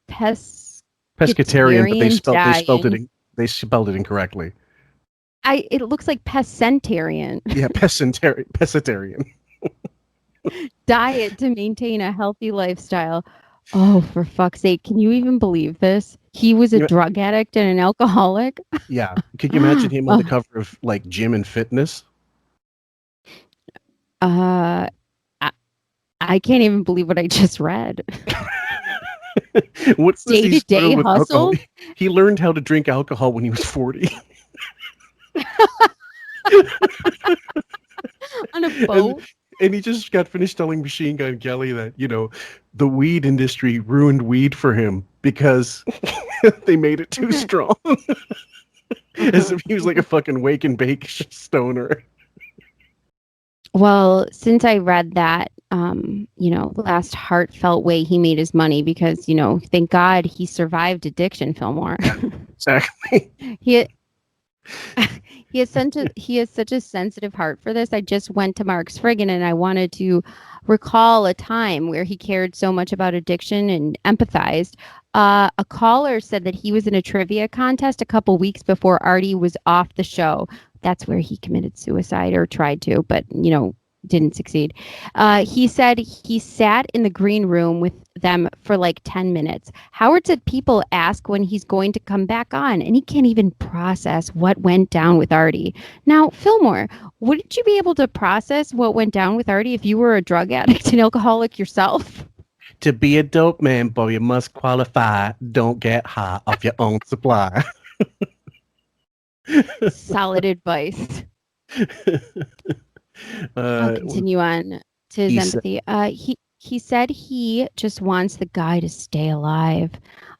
pescatarian, but they spelled it incorrectly. It looks like pescentarian. Yeah, pescatarian. Diet to maintain a healthy lifestyle. Oh, for fuck's sake. Can you even believe this? He was a drug addict and an alcoholic. Yeah. Could you imagine him on the cover of like Gym and Fitness? I can't even believe what I just read. What's this? Day-to-day hustle? He learned how to drink alcohol when he was 40. On a boat? And he just got finished telling Machine Gun Kelly that, the weed industry ruined weed for him because they made it too strong. As if he was like a fucking wake and bake stoner. Well, since I read that, last heartfelt way he made his money because, thank God he survived addiction, Fillmore. Exactly. He has such a sensitive heart for this. I just went to Mark's Friggin' and I wanted to recall a time where he cared so much about addiction and empathized. A caller said that he was in a trivia contest a couple weeks before Artie was off the show. That's where he committed suicide or tried to, but, didn't succeed. He said he sat in the green room with them for like 10 minutes. Howard said people ask when he's going to come back on, and he can't even process what went down with Artie. Now, Fillmore, wouldn't you be able to process what went down with Artie if you were a drug addict and alcoholic yourself? To be a dope man, boy, you must qualify. Don't get high off your own supply. Solid advice. I'll continue on to his empathy. He said he just wants the guy to stay alive.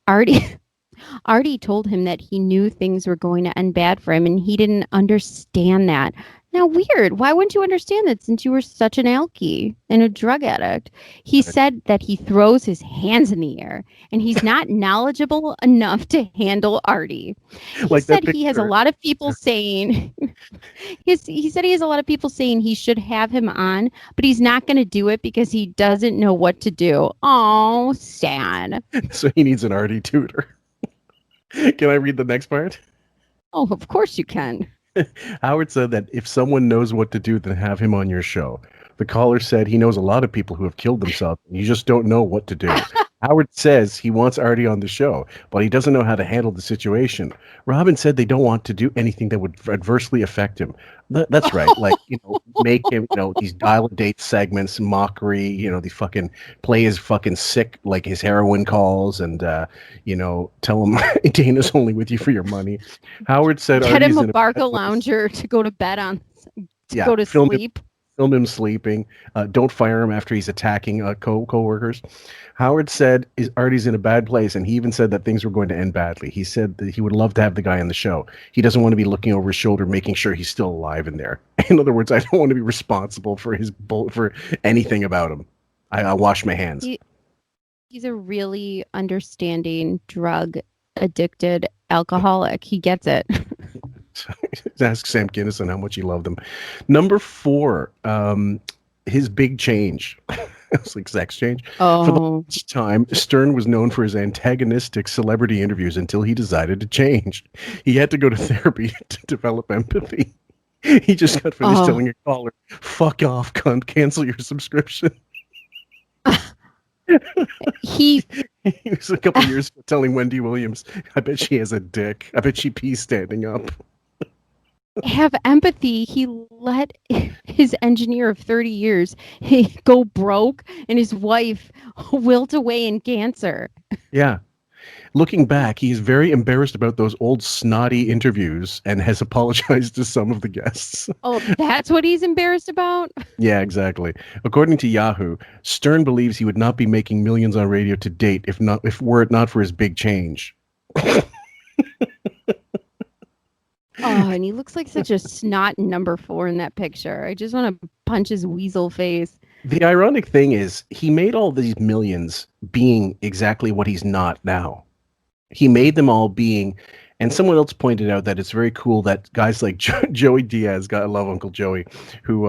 Artie told him that he knew things were going to end bad for him, and he didn't understand that. Now, weird. Why wouldn't you understand that since you were such an alkie and a drug addict? He said that he throws his hands in the air, and he's not knowledgeable enough to handle Artie. He said he has a lot of people saying... he said he has a lot of people saying he should have him on, but he's not going to do it because he doesn't know what to do. Oh, sad. So he needs an Artie tutor. Can I read the next part? Oh, of course you can. Howard said that if someone knows what to do, then have him on your show. The caller said he knows a lot of people who have killed themselves, and you just don't know what to do. Howard says he wants Artie on the show, but he doesn't know how to handle the situation. Robin said they don't want to do anything that would adversely affect him. That's right. Like, make him, these dial-a-date segments, mockery, these fucking play his fucking sick, like his heroin calls and, tell him Dana's only with you for your money. Howard said get him a Barca lounger to go to bed on, go to sleep. Film him sleeping. Don't fire him after he's attacking co-workers. Howard said Artie's in a bad place, and he even said that things were going to end badly. He said that he would love to have the guy on the show. He doesn't want to be looking over his shoulder, making sure he's still alive in there. In other words, I don't want to be responsible for for anything about him. I'll wash my hands. He's a really understanding, drug-addicted alcoholic. He gets it. Ask Sam Kinison how much he loved him. Number 4, his big change. It's like sex change. Oh. For the longest time, Stern was known for his antagonistic celebrity interviews until he decided to change. He had to go to therapy to develop empathy. He just got finished telling a caller, "Fuck off, cunt, cancel your subscription." He was a couple years ago telling Wendy Williams, "I bet she has a dick. I bet she pees standing up." have empathy. He let his engineer of 30 years go broke and his wife wilt away in cancer. Yeah. Looking back, he's very embarrassed about those old snotty interviews and has apologized to some of the guests. Oh, that's what he's embarrassed about? Yeah, exactly. According to Yahoo, Stern believes he would not be making millions on radio to date if were it not for his big change. Oh, and he looks like such a snot number 4 in that picture. I just want to punch his weasel face. The ironic thing is, he made all these millions being exactly what he's not now. He made them all being, and someone else pointed out that it's very cool that guys like Joey Diaz, I love Uncle Joey, who,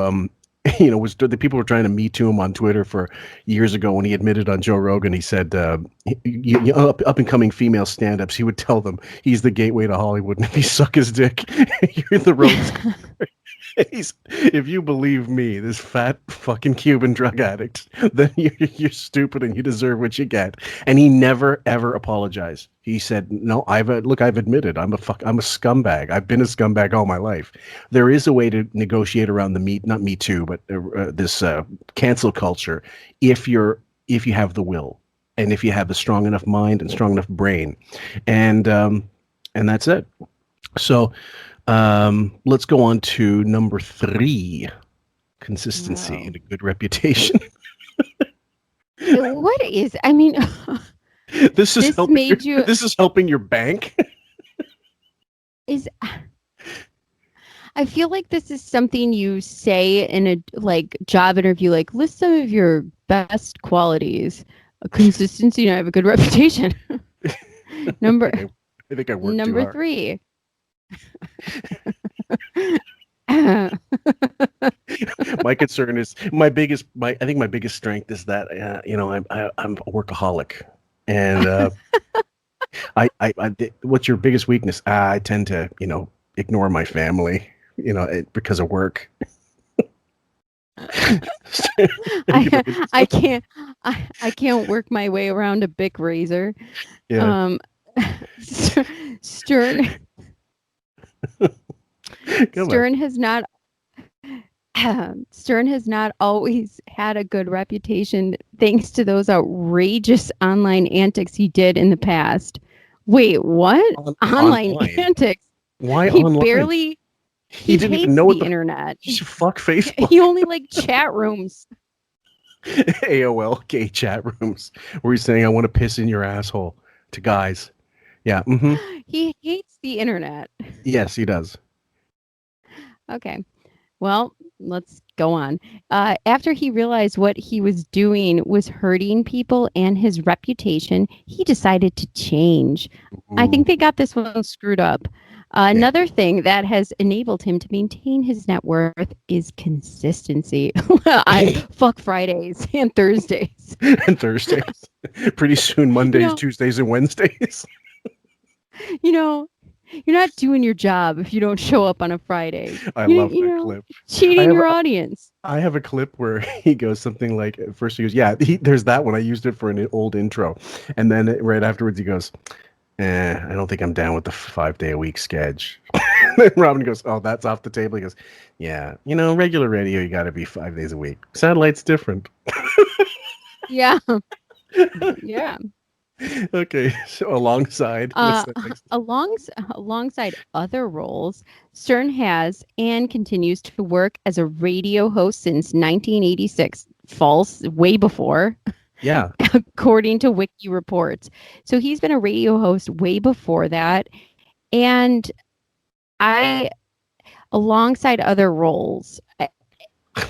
the people were trying to Me Too him on Twitter for years ago when he admitted on Joe Rogan. He said, up and coming female stand-ups, he would tell them he's the gateway to Hollywood, and if you suck his dick, you're the rose. If you believe me, this fat fucking Cuban drug addict, then you're stupid and you deserve what you get. And he never ever apologized. He said, "No, I've admitted I'm a scumbag. I've been a scumbag all my life. There is a way to negotiate around not Me Too, but this cancel culture. If you have the will, and if you have the strong enough mind and strong enough brain, and that's it. So." Let's go on to number 3, consistency and a good reputation. What is? I mean, this is helping your bank. I feel like this is something you say in a job interview, like list some of your best qualities. Consistency, and I have a good reputation. I think I worked number too hard. 3. My concern is my biggest strength is that I'm a workaholic, and what's your biggest weakness? I tend to ignore my family because of work. I can't work my way around a Bic razor. Yeah. Stern has not always had a good reputation thanks to those outrageous online antics he did in the past. Wait, what? Online antics? Why he online? He didn't hates even know the internet. Fuck Facebook. He only liked chat rooms. AOL gay chat rooms where he's saying, "I want to piss in your asshole" to guys. Yeah. Mm-hmm. He hates the internet. Yes, he does. Okay. Well, let's go on. After he realized what he was doing was hurting people and his reputation, he decided to change. Ooh. I think they got this one screwed up. Another thing that has enabled him to maintain his net worth is consistency. I fuck Fridays and Thursdays. Pretty soon, Mondays, Tuesdays, and Wednesdays. You're not doing your job if you don't show up on a Friday. I love that clip. Cheating your audience. I have a clip where he goes something like, first he goes, there's that one. I used it for an old intro. And then right afterwards he goes, I don't think I'm down with the 5-day-a-week sketch. Then Robin goes, oh, that's off the table. He goes, yeah, regular radio, you got to be 5 days a week. Satellite's different. Yeah. Yeah. Okay, so alongside other roles, Stern has and continues to work as a radio host since 1986. False, way before. Yeah. According to Wiki reports. So he's been a radio host way before that. And alongside other roles,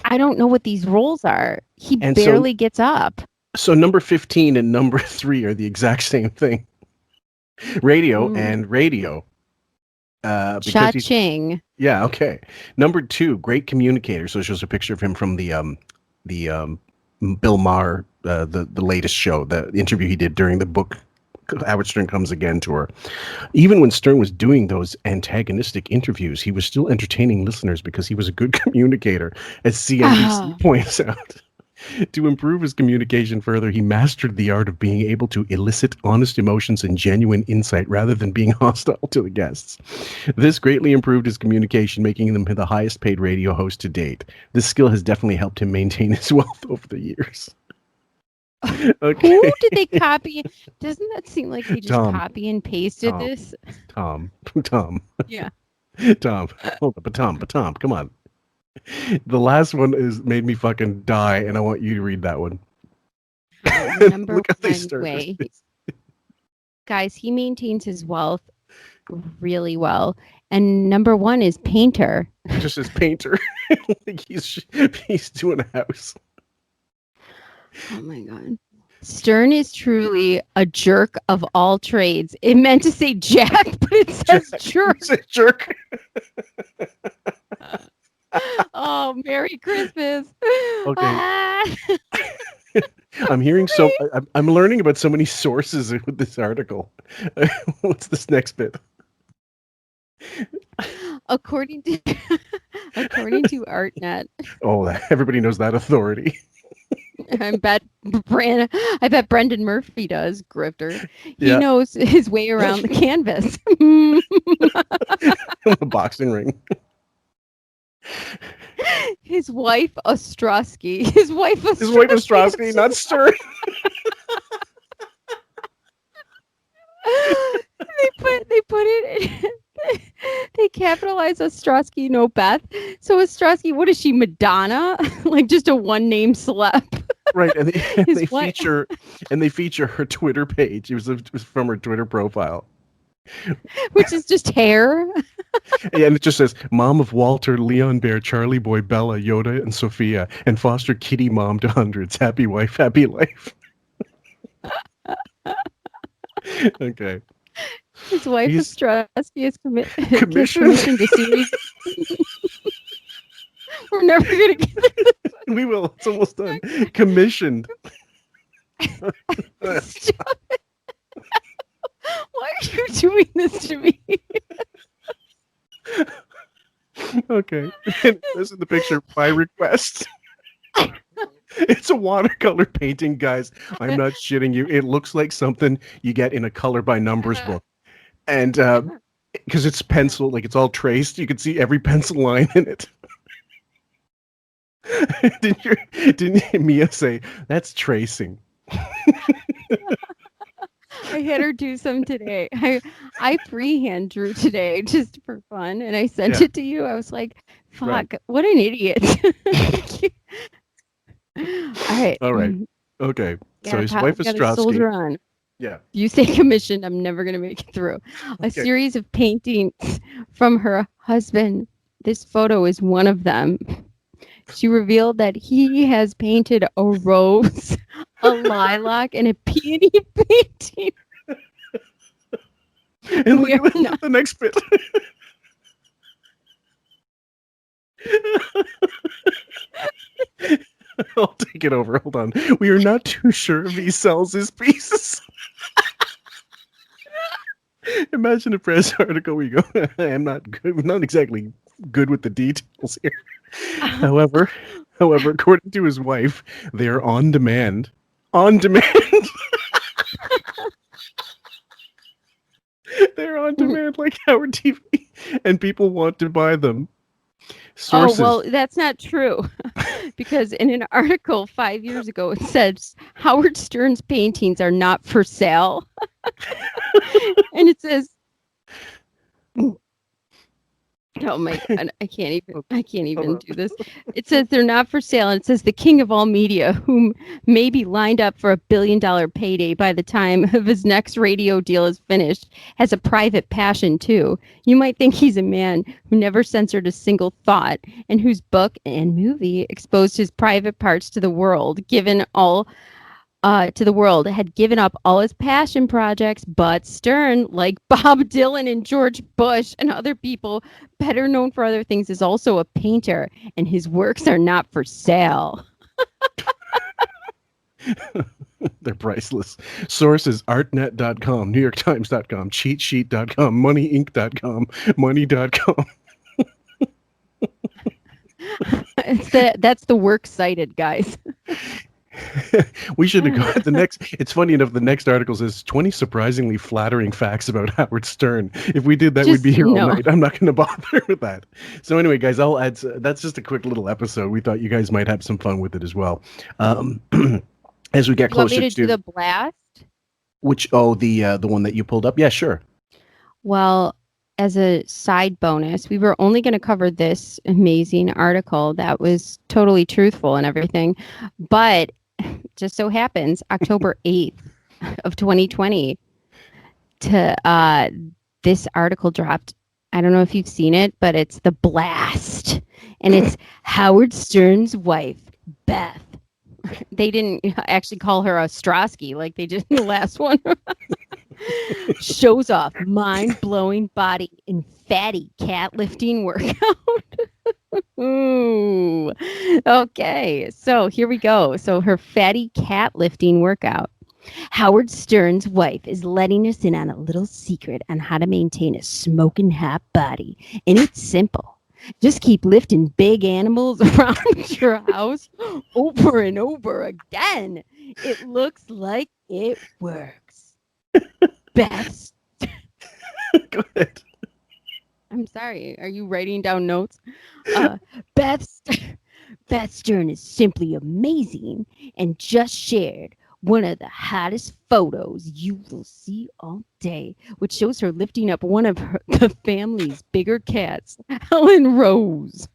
I don't know what these roles are. He barely gets up. So number 15 and number 3 are the exact same thing. Radio and radio. Cha-ching. Yeah, okay. Number 2, great communicator. So it shows a picture of him from the Bill Maher, the latest show, the interview he did during the book Howard Stern Comes Again tour. Even when Stern was doing those antagonistic interviews, he was still entertaining listeners because he was a good communicator, as CNBC points out. To improve his communication further, he mastered the art of being able to elicit honest emotions and genuine insight rather than being hostile to the guests. This greatly improved his communication, making him the highest paid radio host to date. This skill has definitely helped him maintain his wealth over the years. Okay. Who did they copy? Doesn't that seem like they just Tom. copy and pasted this? Tom. Yeah. Tom. Hold up, Tom, come on. The last one is made me fucking die, and I want you to read that one. Number Look how they one start way. this. Guys, he maintains his wealth really well. And number one is painter. Just as painter. Like he's doing a house. Oh my God. Stern is truly a jerk of all trades. It meant to say Jack, but it says jerk. It's a jerk. Oh, Merry Christmas. Okay. Ah. I'm hearing I'm learning about so many sources with this article. What's this next bit? According to ARTNet. Oh, everybody knows that authority. I bet Brendan Murphy does, grifter. He Yeah. knows his way around the canvas. The boxing ring. His wife Ostrowski. His wife Ostrowski, not Stern. They put it. They capitalize Ostrowski, no Beth. So Ostrowski, what is she, Madonna? Like just a one-name celeb. Right, and they wife. feature her Twitter page. It was from her Twitter profile, Which is just hair. Yeah, and it just says mom of Walter, Leon Bear, Charlie Boy, Bella, Yoda, and Sophia, and foster kitty mom to hundreds. Happy wife, happy life. Okay. His wife Ostrowski is commissioned to series. We're never gonna get this. We will. It's almost done. Commissioned. Stop it. Why are you doing this to me? Okay. And this is the picture by request. It's a watercolor painting, guys. I'm not shitting you. It looks like something you get in a color by numbers book. And because it's pencil, like it's all traced, you can see every pencil line in it. Didn't Mia say that's tracing? I had her do some today. I freehand drew today just for fun, and I sent it to you. I was like, "Fuck, Right. what an idiot!" All right. Okay. So his Gotta wife soldier Ostrowski. on. Yeah. You say commissioned, I'm never gonna make it through. A series of paintings from her husband. This photo is one of them. She revealed that he has painted a rose, a lilac, and a peony painting. And look at the next bit. I'll take it over. Hold on. We are not too sure if he sells his pieces. Imagine a press article where you go, I'm not good, not exactly good with the details here. However, according to his wife, they are on demand. On demand. They're on demand like Howard TV, and people want to buy them. Sources. Oh, well, that's not true. Because in an article 5 years ago, it says Howard Stern's paintings are not for sale. And it says, oh my God, I can't even do this. It says they're not for sale. And it says the king of all media, whom may be lined up for $1 billion payday by the time of his next radio deal is finished, has a private passion too. You might think he's a man who never censored a single thought and whose book and movie exposed his private parts to the world, had given up all his passion projects, but Stern, like Bob Dylan and George Bush and other people better known for other things, is also a painter, and his works are not for sale. They're priceless. Sources: artnet.com, newyorktimes.com, cheatsheet.com, moneyinc.com, money.com. That's the works cited, guys. We should have got the next. It's funny enough. The next article says 20 surprisingly flattering facts about Howard Stern. If we did that, we'd be here all night. I'm not going to bother with that. So anyway, guys, I'll add. That's just a quick little episode. We thought you guys might have some fun with it as well. As we get closer to the blast. Which the one that you pulled up? Yeah, sure. Well, as a side bonus, we were only going to cover this amazing article that was totally truthful and everything, but just so happens October 8th of 2020 this article dropped. I don't know if you've seen it, but it's The Blast, and it's Howard Stern's wife, Beth. They didn't actually call her Ostrowski like they did in the last one. Shows off mind-blowing body in fatty cat lifting workout. Ooh. Okay, so here we go. So her fatty cat lifting workout. Howard Stern's wife is letting us in on a little secret on how to maintain a smoking hot body. And it's simple. Just keep lifting big animals around your house over and over again. It looks like it works. Beth. Go ahead. I'm sorry. Are you writing down notes? Beth Stern is simply amazing and just shared one of the hottest photos you will see all day, which shows her lifting up one of the family's bigger cats, Helen Rose.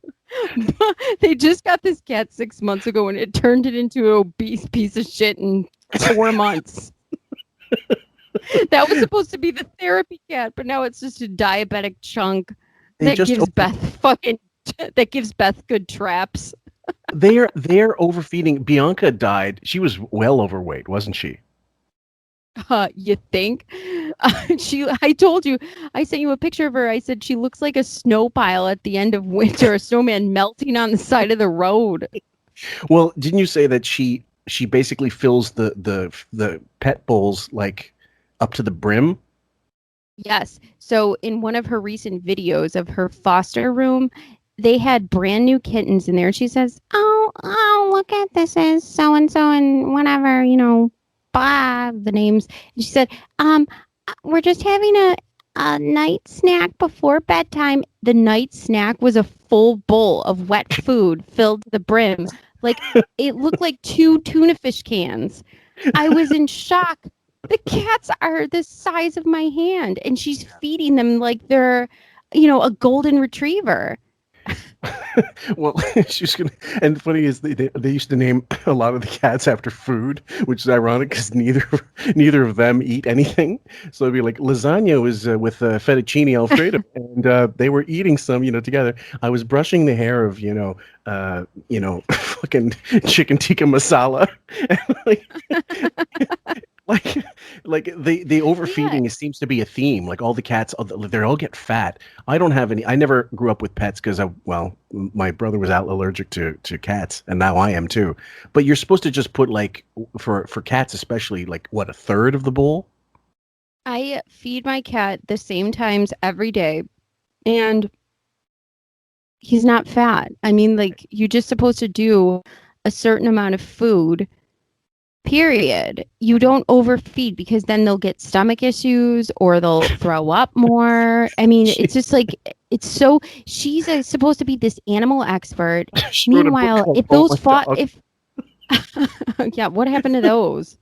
They just got this cat 6 months ago, and it turned it into an obese piece of shit in 4 months. That was supposed to be the therapy cat, but now it's just a diabetic chunk that gives Beth good traps. They're overfeeding. Bianca died. She was well overweight, wasn't she? You think? I told you. I sent you a picture of her. I said she looks like a snow pile at the end of winter, a snowman melting on the side of the road. Well, didn't you say that she basically fills the pet bowls like up to the brim? Yes. So in one of her recent videos of her foster room, they had brand new kittens in there. She says, oh, look at this is so-and-so and whatever, blah, the names. And she said, we're just having a night snack before bedtime. The night snack was a full bowl of wet food filled to the brim. Like, it looked like 2 tuna fish cans. I was in shock. The cats are the size of my hand, and she's feeding them like they're, a golden retriever. Well, she's gonna. And the funny is, they used to name a lot of the cats after food, which is ironic because neither of them eat anything. So it'd be like lasagna was with fettuccine alfredo, and they were eating some, together. I was brushing the hair of, fucking chicken tikka masala, and like the overfeeding seems to be a theme. Like all the cats, they all get fat. I don't have any. I never grew up with pets because my brother was allergic to cats, and now I am too. But you're supposed to just put for cats especially, like what, a third of the bowl? I feed my cat the same times every day, and he's not fat. I mean, you're just supposed to do a certain amount of food. Period. You don't overfeed because then they'll get stomach issues or they'll throw up more. I mean, it's just she's supposed to be this animal expert. Meanwhile, if those yeah, what happened to those?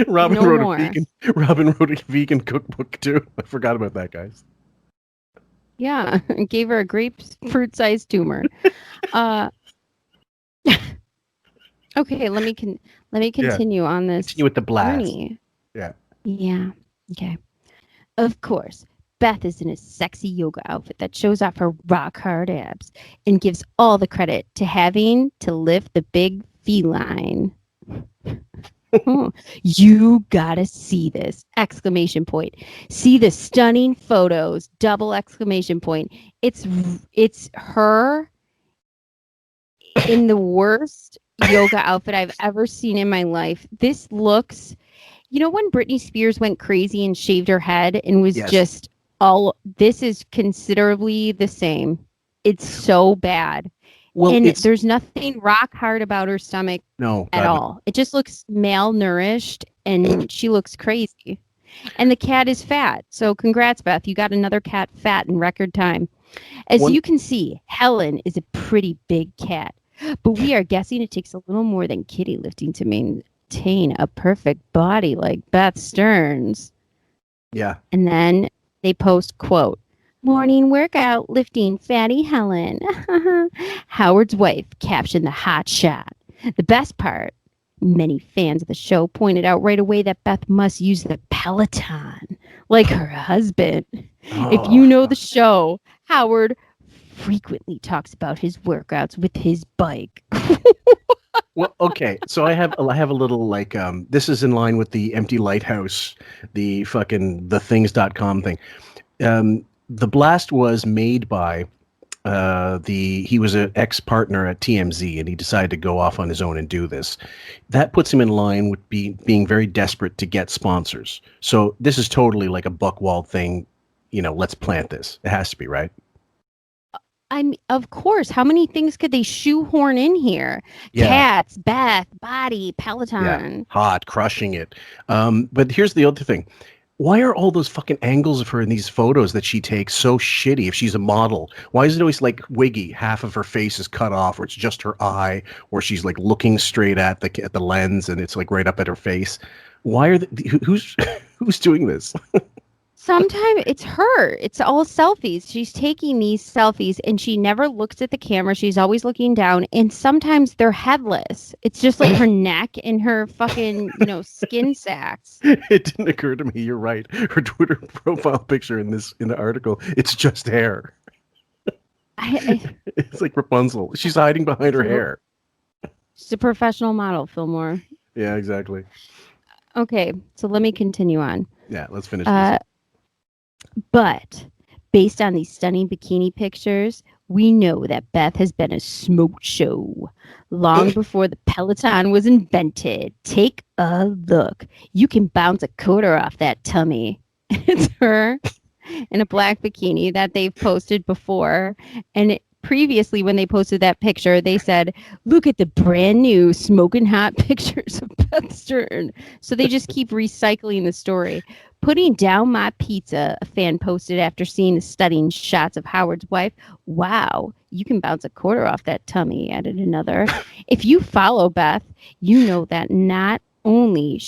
Robin wrote a vegan cookbook too. I forgot about that, guys. Yeah, gave her a grapefruit-sized tumor. Okay, let me continue on this. Continue with the blast. Journey. Yeah. Yeah. Okay. Of course, Beth is in a sexy yoga outfit that shows off her rock-hard abs and gives all the credit to having to lift the big feline. You gotta see this! Exclamation point. See the stunning photos! Double exclamation point. It's her in the worst yoga outfit I've ever seen in my life. This looks, when Britney Spears went crazy and shaved her head and was just this is considerably the same. It's so bad. Well, and there's nothing rock hard about her stomach at all. It just looks malnourished, and she looks crazy. And the cat is fat. So congrats, Beth. You got another cat fat in record time. As you can see, Helen is a pretty big cat. But we are guessing it takes a little more than kitty lifting to maintain a perfect body like Beth Stearns. Yeah. And then they post, quote, "Morning workout lifting fatty Helen." Howard's wife captioned the hot shot. The best part, many fans of the show pointed out right away that Beth must use the Peloton like her husband. If you know the show, Howard frequently talks about his workouts with his bike. Well, okay. So I have a little this is in line with the Empty Lighthouse, the fucking thethings.com thing. The blast was made by he was an ex-partner at TMZ, and he decided to go off on his own and do this. That puts him in line with being very desperate to get sponsors. So this is totally like a Buckwald thing. Let's plant this. It has to be, right? Of course. How many things could they shoehorn in here? Yeah. Cats, Beth, body, Peloton. Yeah. Hot, crushing it. But here's the other thing. Why are all those fucking angles of her in these photos that she takes so shitty if she's a model? Why is it always like Wiggy, half of her face is cut off, or it's just her eye, or she's like looking straight at the lens and it's like right up at her face? Why are who's doing this? Sometimes it's her. It's all selfies. She's taking these selfies and she never looks at the camera. She's always looking down. And sometimes they're headless. It's just like her neck and her fucking, skin sacks. It didn't occur to me. You're right. Her Twitter profile picture in the article, it's just hair. It's like Rapunzel. She's hiding behind her hair. She's a professional model, Fillmore. Yeah, exactly. Okay, so let me continue on. Yeah, let's finish this. But based on these stunning bikini pictures, we know that Beth has been a smoke show long before the Peloton was invented. Take a look. You can bounce a quarter off that tummy. It's her in a black bikini that they've posted before. And previously, when they posted that picture, they said, "Look at the brand new smoking hot pictures of Beth Stern." So they just keep recycling the story. "Putting down my pizza," a fan posted after seeing the stunning shots of Howard's wife. "Wow, you can bounce a quarter off that tummy," added another. "If you follow Beth, you know that not only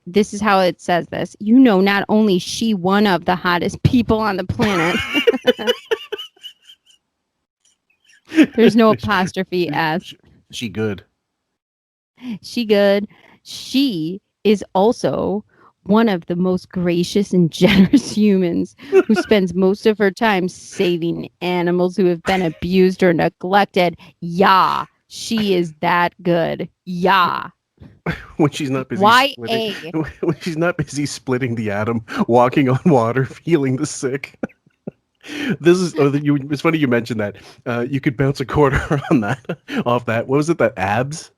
this is how it says this. Not only she one of the hottest people on the planet." There's no apostrophe S. She good. She good. She is also one of the most gracious and generous humans who spends most of her time saving animals who have been abused or neglected. Yeah, she is that good. Yeah. When she's not busy when she's not busy splitting the atom, walking on water, healing the sick. This is it's funny you mentioned that. You could bounce a quarter off that. What was it? That abs?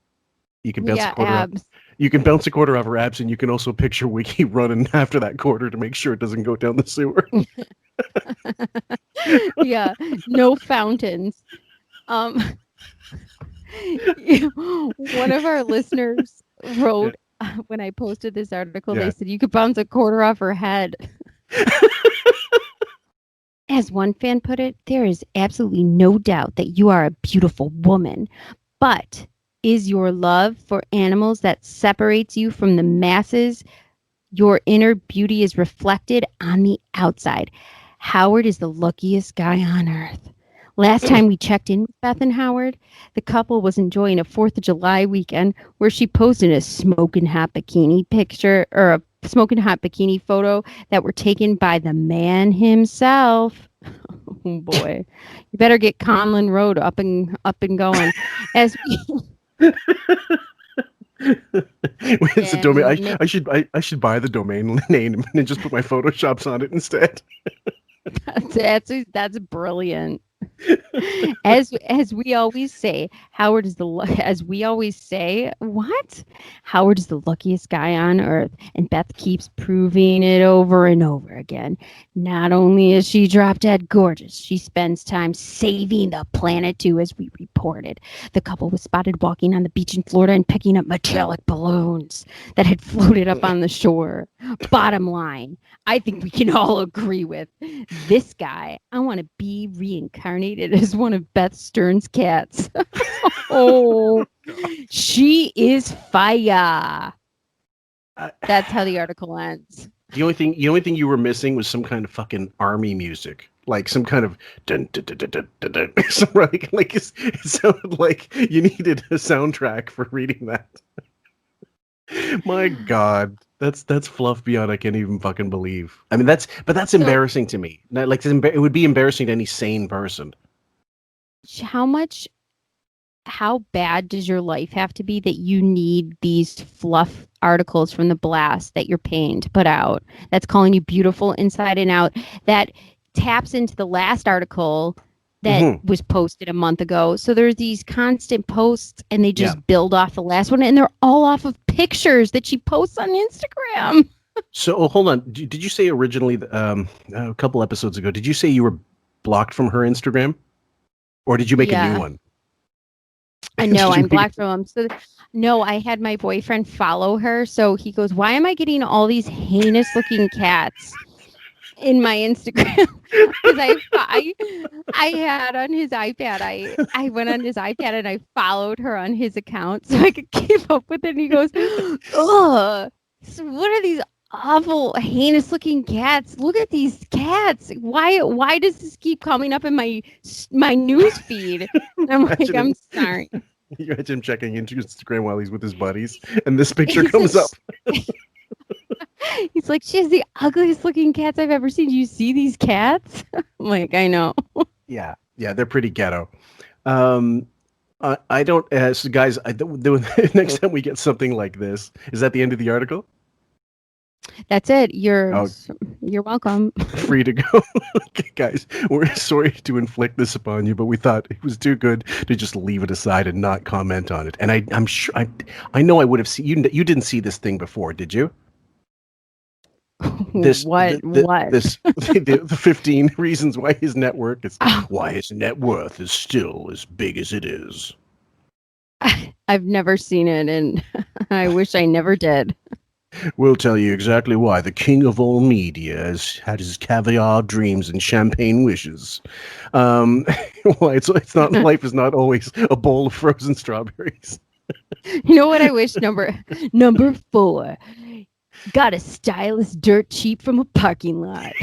You can bounce a quarter abs. You can bounce a quarter off her abs, and you can also picture Wiggy running after that quarter to make sure it doesn't go down the sewer. Yeah, no fountains. One of our listeners wrote when I posted this article, they said you could bounce a quarter off her head. As one fan put it, there is absolutely no doubt that you are a beautiful woman, but is your love for animals that separates you from the masses. Your inner beauty is reflected on the outside. Howard is the luckiest guy on earth. Last time we checked in with Beth and Howard, the couple was enjoying a 4th of July weekend where she posted a smoking hot bikini picture or a smoking hot bikini photo that were taken by the man himself. Oh boy, you better get Conlin Road up and going. As it's a domain. I should buy the domain name and just put my photoshops on it instead. That's brilliant. As we always say, Howard is as we always say, what? Howard is the luckiest guy on earth, and Beth keeps proving it over and over again. Not only is she drop dead gorgeous, she spends time saving the planet too, as we reported. The couple was spotted walking on the beach in Florida and picking up metallic balloons that had floated up on the shore. Bottom line, I think we can all agree with this guy. I want to be reincarnated as one of Beth Stern's cats. Oh, she is fire. That's how the article ends. The only thing you were missing was some kind of fucking army music, like some kind of dun, dun, dun, dun, dun, dun, dun. like it sounded like you needed a soundtrack for reading that. My God, that's fluff beyond I can't even fucking believe. I mean, that's embarrassing to me. Like it would be embarrassing to any sane person. How bad does your life have to be that you need these fluff articles from the blast that you're paying to put out? That's calling you beautiful inside and out. That taps into the last article that was posted a month ago. So there's these constant posts, and they just build off the last one, and they're all off of pictures that she posts on Instagram. So hold on. Did you say originally, a couple episodes ago, did you say you were blocked from her Instagram? Or did you make a new one? No, I'm blocked from them. So, no, I had my boyfriend follow her. So he goes, why am I getting all these heinous looking cats in my Instagram? Because I had on his iPad, I went on his iPad and I followed her on his account so I could keep up with it. And he goes, ugh, so what are these awful, heinous looking cats? Look at these cats. Why does this keep coming up in my news feed? And I'm like, I'm sorry. You imagine him checking into Instagram while he's with his buddies, and this picture comes up. He's like, she has the ugliest looking cats I've ever seen. Do you see these cats? I'm like, I know. Yeah, they're pretty ghetto. I don't, so guys, the next time we get something like this, is that the end of the article? That's it. You're welcome. Free to go. Okay, guys, we're sorry to inflict this upon you, but we thought it was too good to just leave it aside and not comment on it. And I'm sure I know I would have seen you didn't see this thing before, did you? The 15 reasons why his net worth is still as big as it is. I've never seen it, and I wish I never did. We'll tell you exactly why the king of all media has had his caviar dreams and champagne wishes. Why it's not life is not always a bowl of frozen strawberries. You know what I wish? Number 4. Got a stylish dirt cheap from a parking lot.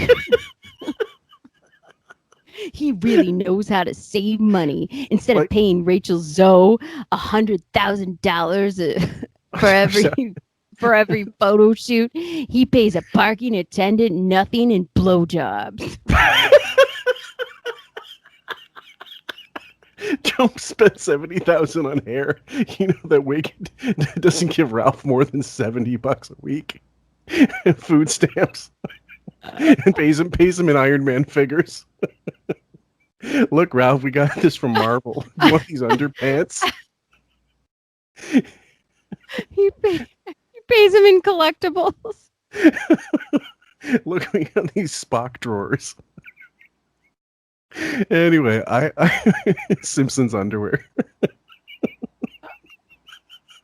He really knows how to save money. Instead of paying Rachel Zoe $100,000 for every photo shoot, he pays a parking attendant nothing in blowjobs. Trump spent $70,000 on hair. You know that Wiggy doesn't give Ralph more than $70 a week. Food stamps. And pays him in Iron Man figures. Look, Ralph, we got this from Marvel. You want these underpants? He pays him in collectibles. Look, we got these Spock drawers. Anyway, I Simpsons underwear.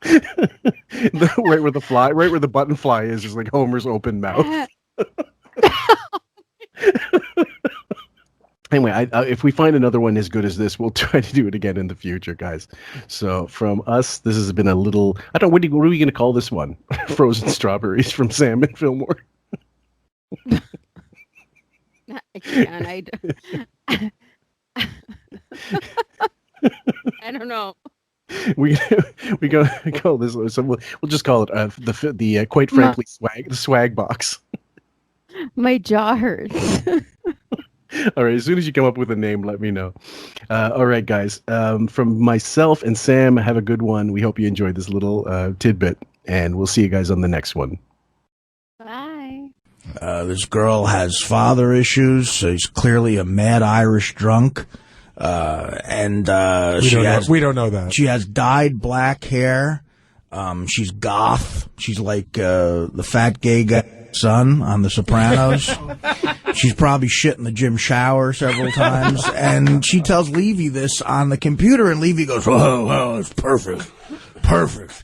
Right where the button fly is like Homer's open mouth. Anyway, if we find another one as good as this, we'll try to do it again in the future, guys. So from us, this has been a little, I don't know, what are we going to call this one? Frozen strawberries from Sam and Fillmore. I don't know. We call this, so we'll just call it the quite frankly swag box. My jaw hurts. All right, as soon as you come up with a name, let me know. All right, guys. From myself and Sam, have a good one. We hope you enjoyed this little tidbit, and we'll see you guys on the next one. Bye. This girl has father issues. So he's clearly a mad Irish drunk. We don't know that. She has dyed black hair. She's goth. She's like the fat gay guy son on The Sopranos. She's probably shit in the gym shower several times. And she tells Levy this on the computer, and Levy goes, "Oh, it's perfect. Perfect."